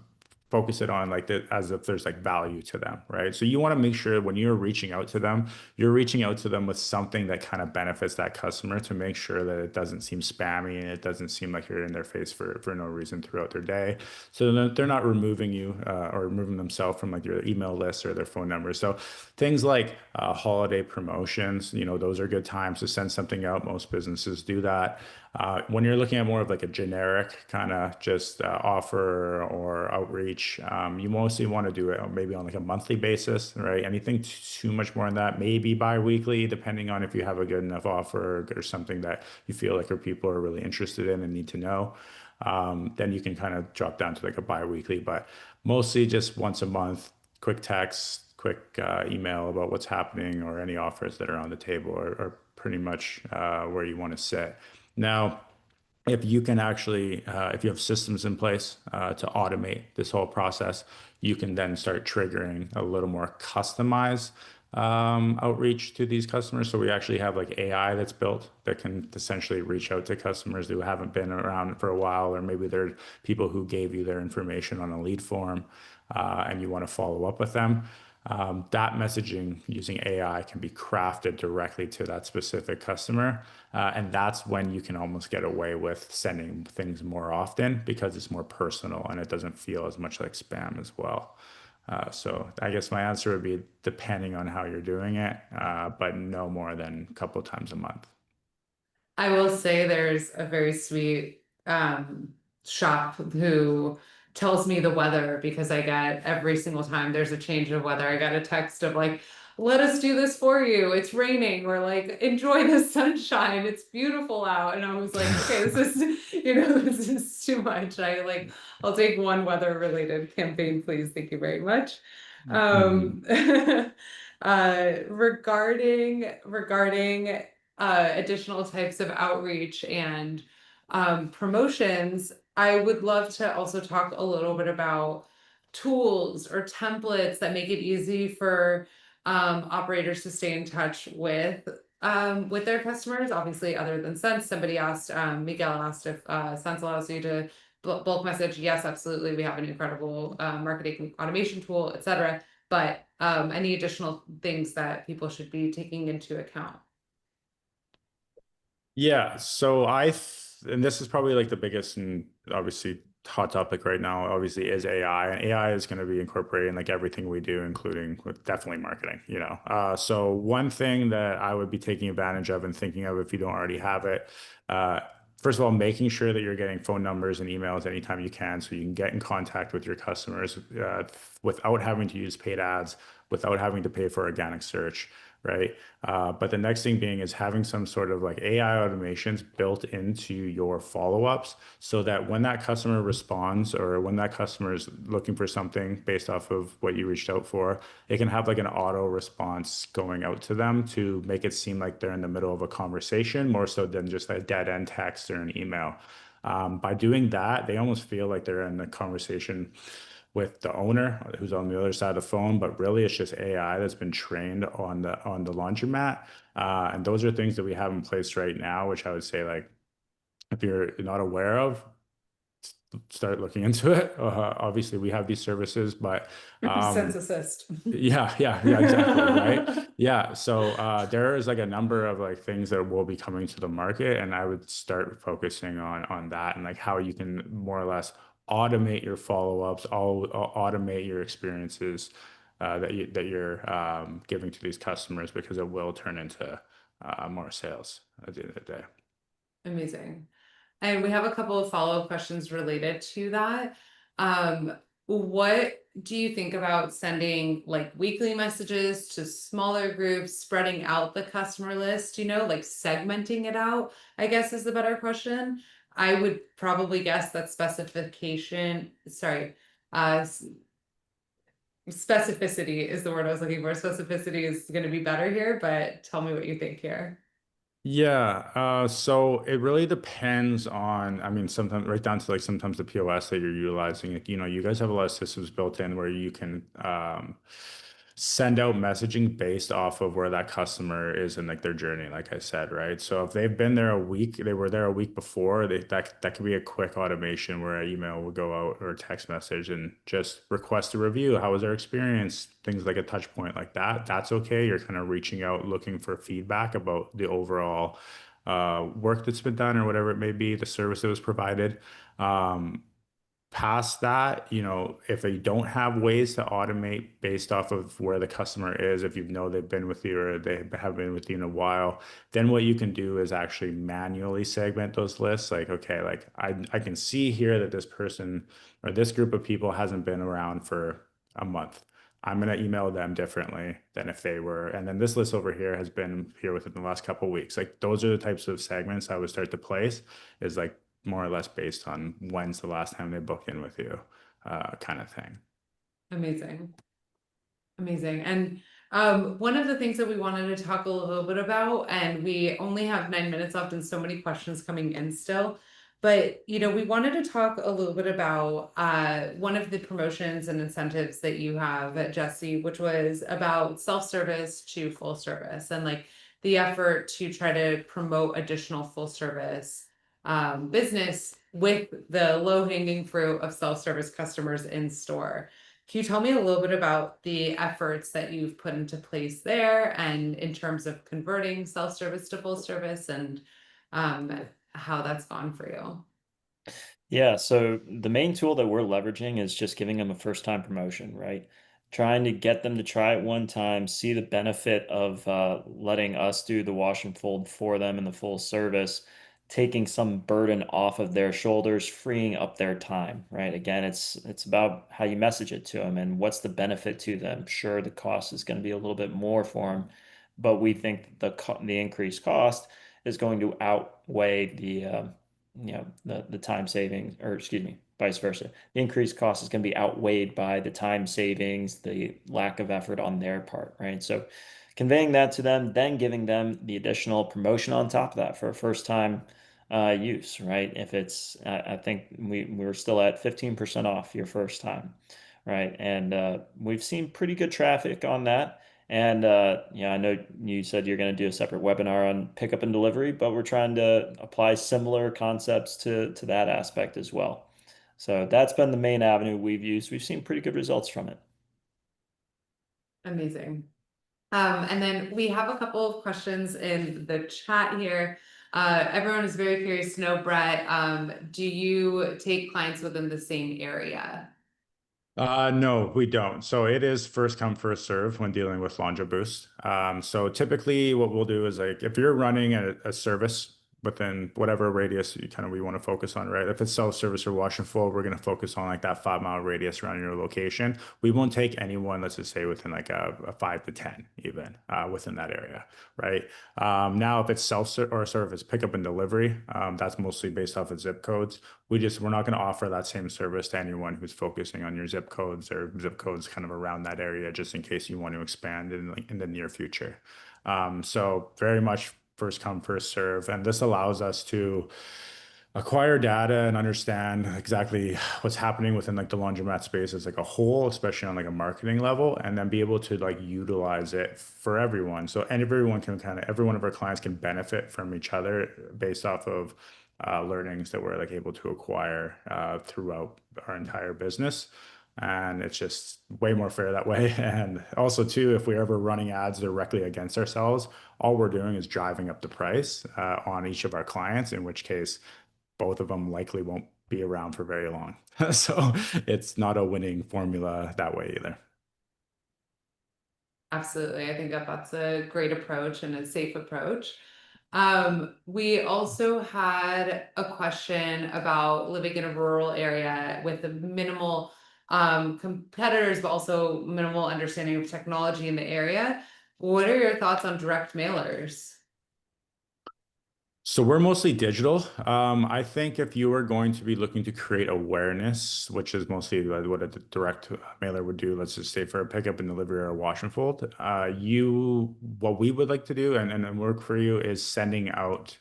focus it on like the, as if there's like value to them, right? So you want to make sure when you're reaching out to them, you're reaching out to them with something that kind of benefits that customer to make sure that it doesn't seem spammy and it doesn't seem like you're in their face for no reason throughout their day. So that they're not removing you or removing themselves from like your email list or their phone number. So things like holiday promotions, those are good times to send something out. Most businesses do that. When you're looking at more of like a generic kind of just offer or outreach, you mostly want to do it maybe on like a monthly basis, right? Anything too much more than that, maybe bi-weekly, depending on if you have a good enough offer or something that you feel like your people are really interested in and need to know. Then you can kind of drop down to like a bi-weekly, but mostly just once a month, quick text, quick email about what's happening or any offers that are on the table are pretty much where you want to sit. Now, if you can actually, if you have systems in place to automate this whole process, you can then start triggering a little more customized outreach to these customers. So we actually have like AI that's built that can essentially reach out to customers who haven't been around for a while, or maybe they're people who gave you their information on a lead form and you want to follow up with them. That messaging using AI can be crafted directly to that specific customer. And that's when you can almost get away with sending things more often because it's more personal and it doesn't feel as much like spam as well. So I guess my answer would be depending on how you're doing it, but no more than a couple times a month. I will say there's a very sweet shop who tells me the weather because I get every single time there's a change of weather, I got a text of like, let us do this for you. It's raining, or like, enjoy the sunshine. It's beautiful out. And I was like, okay, this is, this is too much. I'll take one weather related campaign, please. Thank you very much. Mhm. Um, regarding additional types of outreach and promotions, I would love to also talk a little bit about tools or templates that make it easy for operators to stay in touch with their customers. Obviously, other than Sense, somebody asked, Miguel asked if Sense allows you to bulk message. Yes, absolutely. We have an incredible marketing automation tool, etc. But any additional things that people should be taking into account? Yeah, and this is probably like the biggest and obviously hot topic right now, obviously, is AI. And AI is going to be incorporated in like everything we do, including with definitely marketing. So one thing that I would be taking advantage of and thinking of if you don't already have it, uh, first of all, making sure that you're getting phone numbers and emails anytime you can so you can get in contact with your customers without having to use paid ads, without having to pay for organic search, right? But the next thing being is having some sort of like AI automations built into your follow-ups so that when that customer responds or when that customer is looking for something based off of what you reached out for, it can have like an auto response going out to them to make it seem like they're in the middle of a conversation more so than just a dead end text or an email. By doing that, they almost feel like they're in a conversation with the owner who's on the other side of the phone, but really it's just AI that's been trained on the laundromat. And those are things that we have in place right now, which I would say like if you're not aware of, start looking into it. Obviously, we have these services, but Sense um, assist. yeah, exactly, right. Yeah, so there is like a number of like things that will be coming to the market, and I would start focusing on that and like how you can more or less automate your follow-ups, automate your experiences that you're giving to these customers because it will turn into more sales at the end of the day. Amazing. And we have a couple of follow-up questions related to that. Um, what do you think about sending like weekly messages to smaller groups, spreading out the customer list, like segmenting it out, I guess is the better question. I would probably guess that specificity is the word I was looking for. Specificity is going to be better here, but tell me what you think here. Yeah, so it really depends on, I mean, sometimes right down to like sometimes the POS that you're utilizing. Like, you guys have a lot of systems built in where you can send out messaging based off of where that customer is in like their journey, like I said, right? So if they've been there a week, they were there a week before, that could be a quick automation where an email will go out or a text message and just request a review. How was their experience? Things like a touch point like that. That's okay. You're kind of reaching out, looking for feedback about the overall work that's been done or whatever it may be, the service that was provided. Um, Past that, if they don't have ways to automate based off of where the customer is, if you know they've been with you or they have been with you in a while, then what you can do is actually manually segment those lists. Like, okay, like I can see here that this person or this group of people hasn't been around for a month. I'm going to email them differently than if they were. And then this list over here has been here within the last couple of weeks. Like those are the types of segments I would start to place is like more or less based on when's the last time they book in with you, kind of thing. Amazing. Amazing. And one of the things that we wanted to talk a little bit about, and we only have 9 minutes left and so many questions coming in still, but we wanted to talk a little bit about one of the promotions and incentives that you have at Jesse, which was about self-service to full service and like the effort to try to promote additional full service business with the low-hanging fruit of self-service customers in store. Can you tell me a little bit about the efforts that you've put into place there and in terms of converting self-service to full service and how that's gone for you? Yeah, so the main tool that we're leveraging is just giving them a first time promotion, right? Trying to get them to try it one time, see the benefit of letting us do the wash and fold for them in the full service, taking some burden off of their shoulders, freeing up their time, right? Again, it's about how you message it to them and what's the benefit to them. Sure, the cost is going to be a little bit more for them, but we think the increased cost is going to outweigh the time savings, or excuse me, vice versa. The increased cost is going to be outweighed by the time savings, the lack of effort on their part, right? So conveying that to them, then giving them the additional promotion on top of that for a first time use, right? If it's, I think we're still at 15% off your first time, right? And we've seen pretty good traffic on that. And I know you said you're going to do a separate webinar on pickup and delivery, but we're trying to apply similar concepts to that aspect as well. So that's been the main avenue we've used. We've seen pretty good results from it. Amazing. And then we have a couple of questions in the chat here. Everyone is very curious to know, Brett, do you take clients within the same area? No, we don't. So it is first come, first serve when dealing with Laundry Boost. So typically what we'll do is like if you're running a service within whatever radius we want to focus on, right? If it's self-service or wash and fold, we're going to focus on like that 5 mile radius around your location. We won't take anyone, let's just say within like a 5 to 10 even within that area, right? Now if it's service pickup and delivery, that's mostly based off of zip codes. We're not going to offer that same service to anyone who's focusing on your zip codes or zip codes kind of around that area, just in case you want to expand in the near future. So very much first come, first serve. And this allows us to acquire data and understand exactly what's happening within like the laundromat space as like a whole, especially on like a marketing level, and then be able to like utilize it for everyone. So everyone can every one of our clients can benefit from each other based off of learnings that we're like able to acquire throughout our entire business. And it's just way more fair that way. And also too, if we're ever running ads directly against ourselves, all we're doing is driving up the price on each of our clients, in which case both of them likely won't be around for very long. So it's not a winning formula that way either. Absolutely. I think that that's a great approach and a safe approach. We also had a question about living in a rural area with a minimal competitors, but also minimal understanding of technology in the area. What are your thoughts on direct mailers? So we're mostly digital. I think if you were going to be looking to create awareness, which is mostly like what a direct mailer would do, let's just say for a pickup and delivery or a wash and fold, what we would like to do and work for you is sending out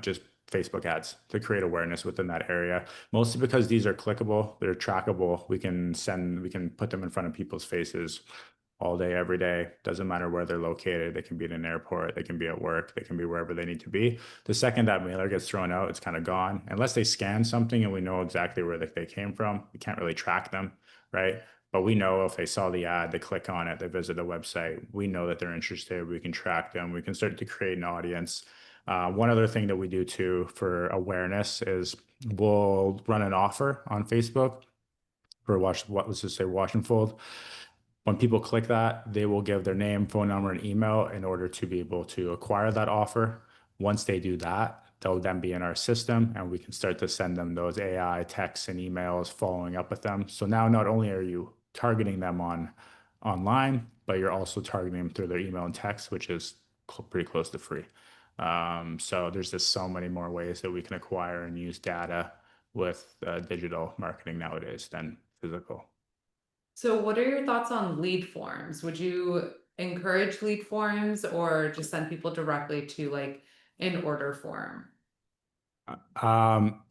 just Facebook ads to create awareness within that area. Mostly because these are clickable, they're trackable. We can put them in front of people's faces all day, every day. Doesn't matter where they're located. They can be in an airport, they can be at work, they can be wherever they need to be. The second that mailer gets thrown out, it's kind of gone. Unless they scan something and we know exactly where they came from, we can't really track them, right? But we know if they saw the ad, they click on it, they visit the website, we know that they're interested, we can track them, we can start to create an audience. One other thing that we do too for awareness is we'll run an offer on Facebook for let's just say wash and fold. When people click that, they will give their name, phone number, and email in order to be able to acquire that offer. Once they do that, they'll then be in our system and we can start to send them those AI texts and emails following up with them. So now not only are you targeting them online, but you're also targeting them through their email and text, which is pretty close to free. So there's just so many more ways that we can acquire and use data with digital marketing nowadays than physical. So what are your thoughts on lead forms? Would you encourage lead forms or just send people directly to like an order form?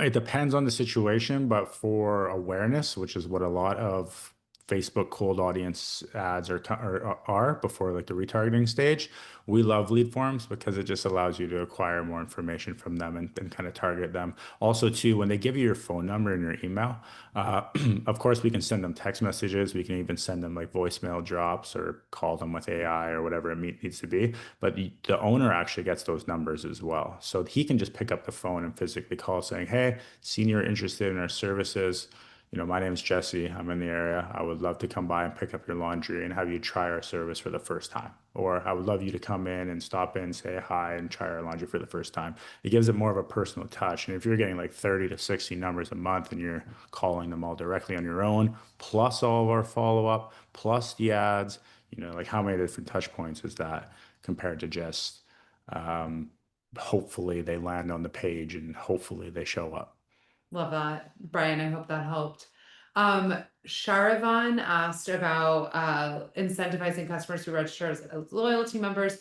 It depends on the situation, but for awareness, which is what a lot of Facebook cold audience ads are before like the retargeting stage, we love lead forms because it just allows you to acquire more information from them and kind of target them. Also, too, when they give you your phone number and your email, of course, we can send them text messages. We can even send them like voicemail drops or call them with AI or whatever it needs to be. But the owner actually gets those numbers as well. So he can just pick up the phone and physically call saying, "Hey, seen you're interested in our services. My name is Jesse. I'm in the area. I would love to come by and pick up your laundry and have you try our service for the first time. Or I would love you to come in and stop in, say hi, and try our laundry for the first time." It gives it more of a personal touch. And if you're getting like 30 to 60 numbers a month and you're calling them all directly on your own, plus all of our follow up, plus the ads, like how many different touch points is that compared to just um, hopefully they land on the page and hopefully they show up. Love that. Brian, I hope that helped. Sharavan asked about incentivizing customers who register as loyalty members.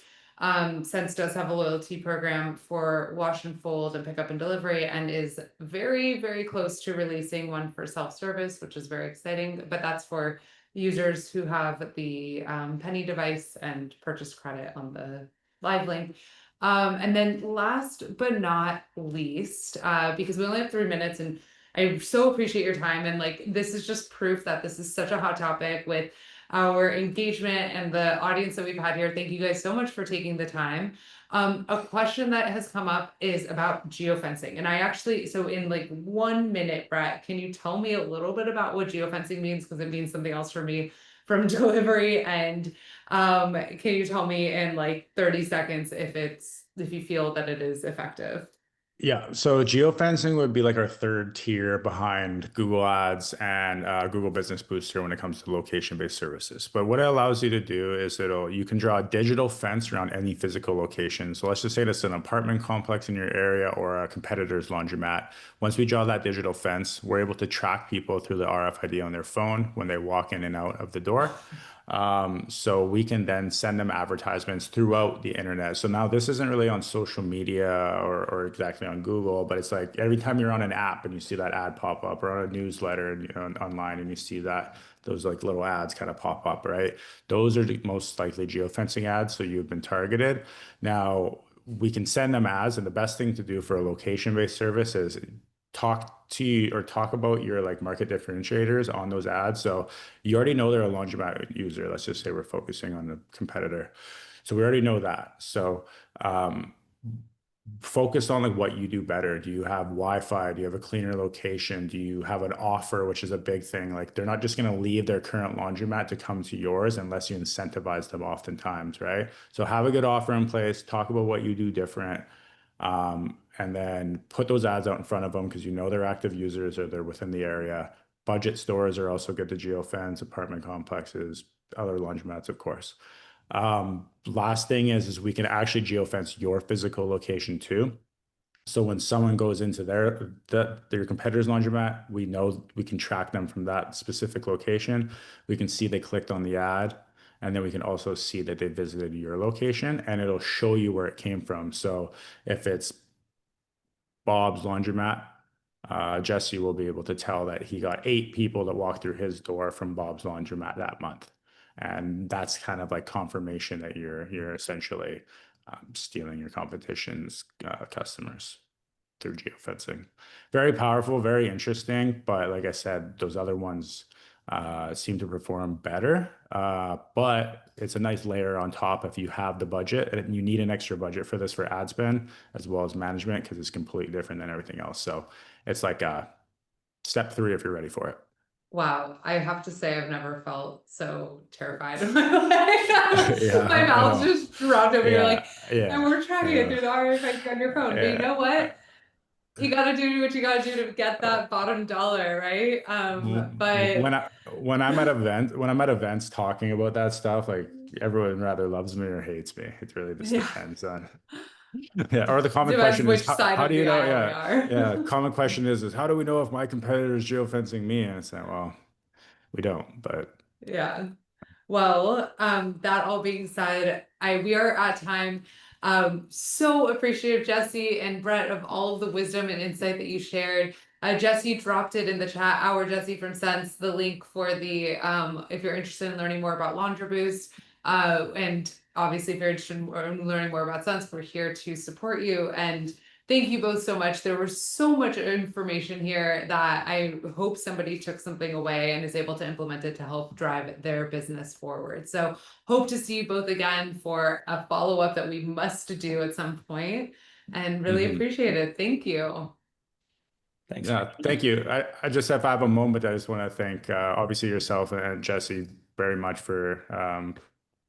Sense does have a loyalty program for wash and fold and pickup and delivery and is very, very close to releasing one for self-service, which is very exciting. But that's for users who have the Penny device and purchase credit on the live link. And then last but not least, because we only have 3 minutes and I so appreciate your time. And like, this is just proof that this is such a hot topic with our engagement and the audience that we've had here. Thank you guys so much for taking the time. A question that has come up is about geofencing. And I actually, so in like 1 minute, Brett, can you tell me a little bit about what geofencing means? Because it means something else for me from delivery. And can you tell me in like 30 seconds if you feel that it is effective? Yeah, so geofencing would be like our third tier behind Google Ads and Google Business Booster when it comes to location-based services. But what it allows you to do is you can draw a digital fence around any physical location. So let's just say that's an apartment complex in your area or a competitor's laundromat. Once we draw that digital fence, we're able to track people through the RFID on their phone when they walk in and out of the door. So we can then send them advertisements throughout the internet. So now this isn't really on social media or exactly on Google, but it's like every time you're on an app and you see that ad pop up, or on a newsletter and online and you see that those like little ads kind of pop up, right? Those are the most likely geofencing ads. So you've been targeted. Now we can send them ads, and the best thing to do for a location-based service is talk to you or talk about your like market differentiators on those ads. So you already know they're a laundromat user. Let's just say we're focusing on the competitor. So we already know that. So focus on like what you do better. Do you have Wi-Fi? Do you have a cleaner location? Do you have an offer, which is a big thing? Like they're not just going to leave their current laundromat to come to yours unless you incentivize them oftentimes, right? So have a good offer in place, talk about what you do different, and then put those ads out in front of them because you know they're active users or they're within the area. budget stores are also good to geofence, apartment complexes, other laundromats, of course. Last thing is we can actually geofence your physical location too. So when someone goes into their competitor's laundromat, we know we can track them from that specific location. We can see they clicked on the ad, and then we can also see that they visited your location, and it'll show you where it came from. So if it's Bob's laundromat, Jesse will be able to tell that he got 8 people that walked through his door from Bob's laundromat that month. And that's kind of like confirmation that you're essentially stealing your competition's customers through geofencing. Very powerful, very interesting, but like I said, those other ones seem to perform better. But it's a nice layer on top if you have the budget, and you need an extra budget for this for ad spend as well as management, because it's completely different than everything else. So it's like step 3 if you're ready for it. Wow, I have to say I've never felt so terrified in my life. Yeah, My I mouth know. just dropped over. You're like, Yeah, and we're tracking it yeah, through the RFID on your phone. But you yeah. know what? You gotta do what you gotta do to get that bottom dollar, right? But When I'm at events talking about that stuff, like everyone rather loves me or hates me. It really just yeah, depends on. Yeah, or the common depends question is which side how of do you the know? aisle we Yeah, are. yeah. Common question is how do we know if my competitor is geofencing me? And it's like, well, we don't, but Yeah. Well, that all being said, we are at time. So appreciative, Jesse and Brett, of all of the wisdom and insight that you shared. Jesse dropped it in the chat, our Jesse from Sense, the link for the if you're interested in learning more about Laundry Boost. And obviously if you're interested in learning more about Sense, we're here to support you. And thank you both so much. There was so much information here that I hope somebody took something away and is able to implement it to help drive their business forward. So hope to see you both again for a follow-up that we must do at some point, and really appreciate it. Thank you. Thanks. yeah, thank you. I just, if I have a moment, I just want to thank obviously yourself and Jesse very much for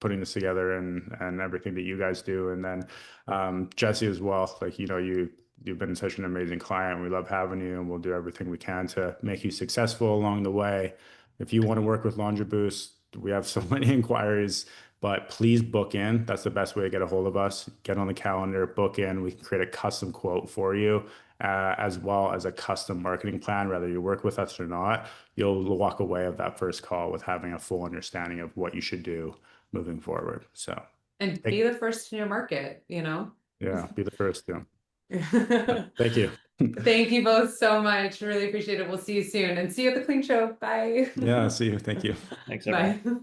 putting this together and everything that you guys do. And then Jesse as well. Like, you've been such an amazing client. We love having you, and we'll do everything we can to make you successful along the way. If you want to work with Laundry Boost, we have so many inquiries, but please book in. That's the best way to get a hold of us. Get on the calendar, book in. We can create a custom quote for you, as well as a custom marketing plan, whether you work with us or not. You'll walk away of that first call with having a full understanding of what you should do moving forward. So, And be the first in your market, yeah, be the first to. Thank Thank you. you both so much. Really appreciate it. We'll see you soon, and see you at the Clean Show. Bye. Yeah, see you. Thank you. Thanks, everyone. Bye.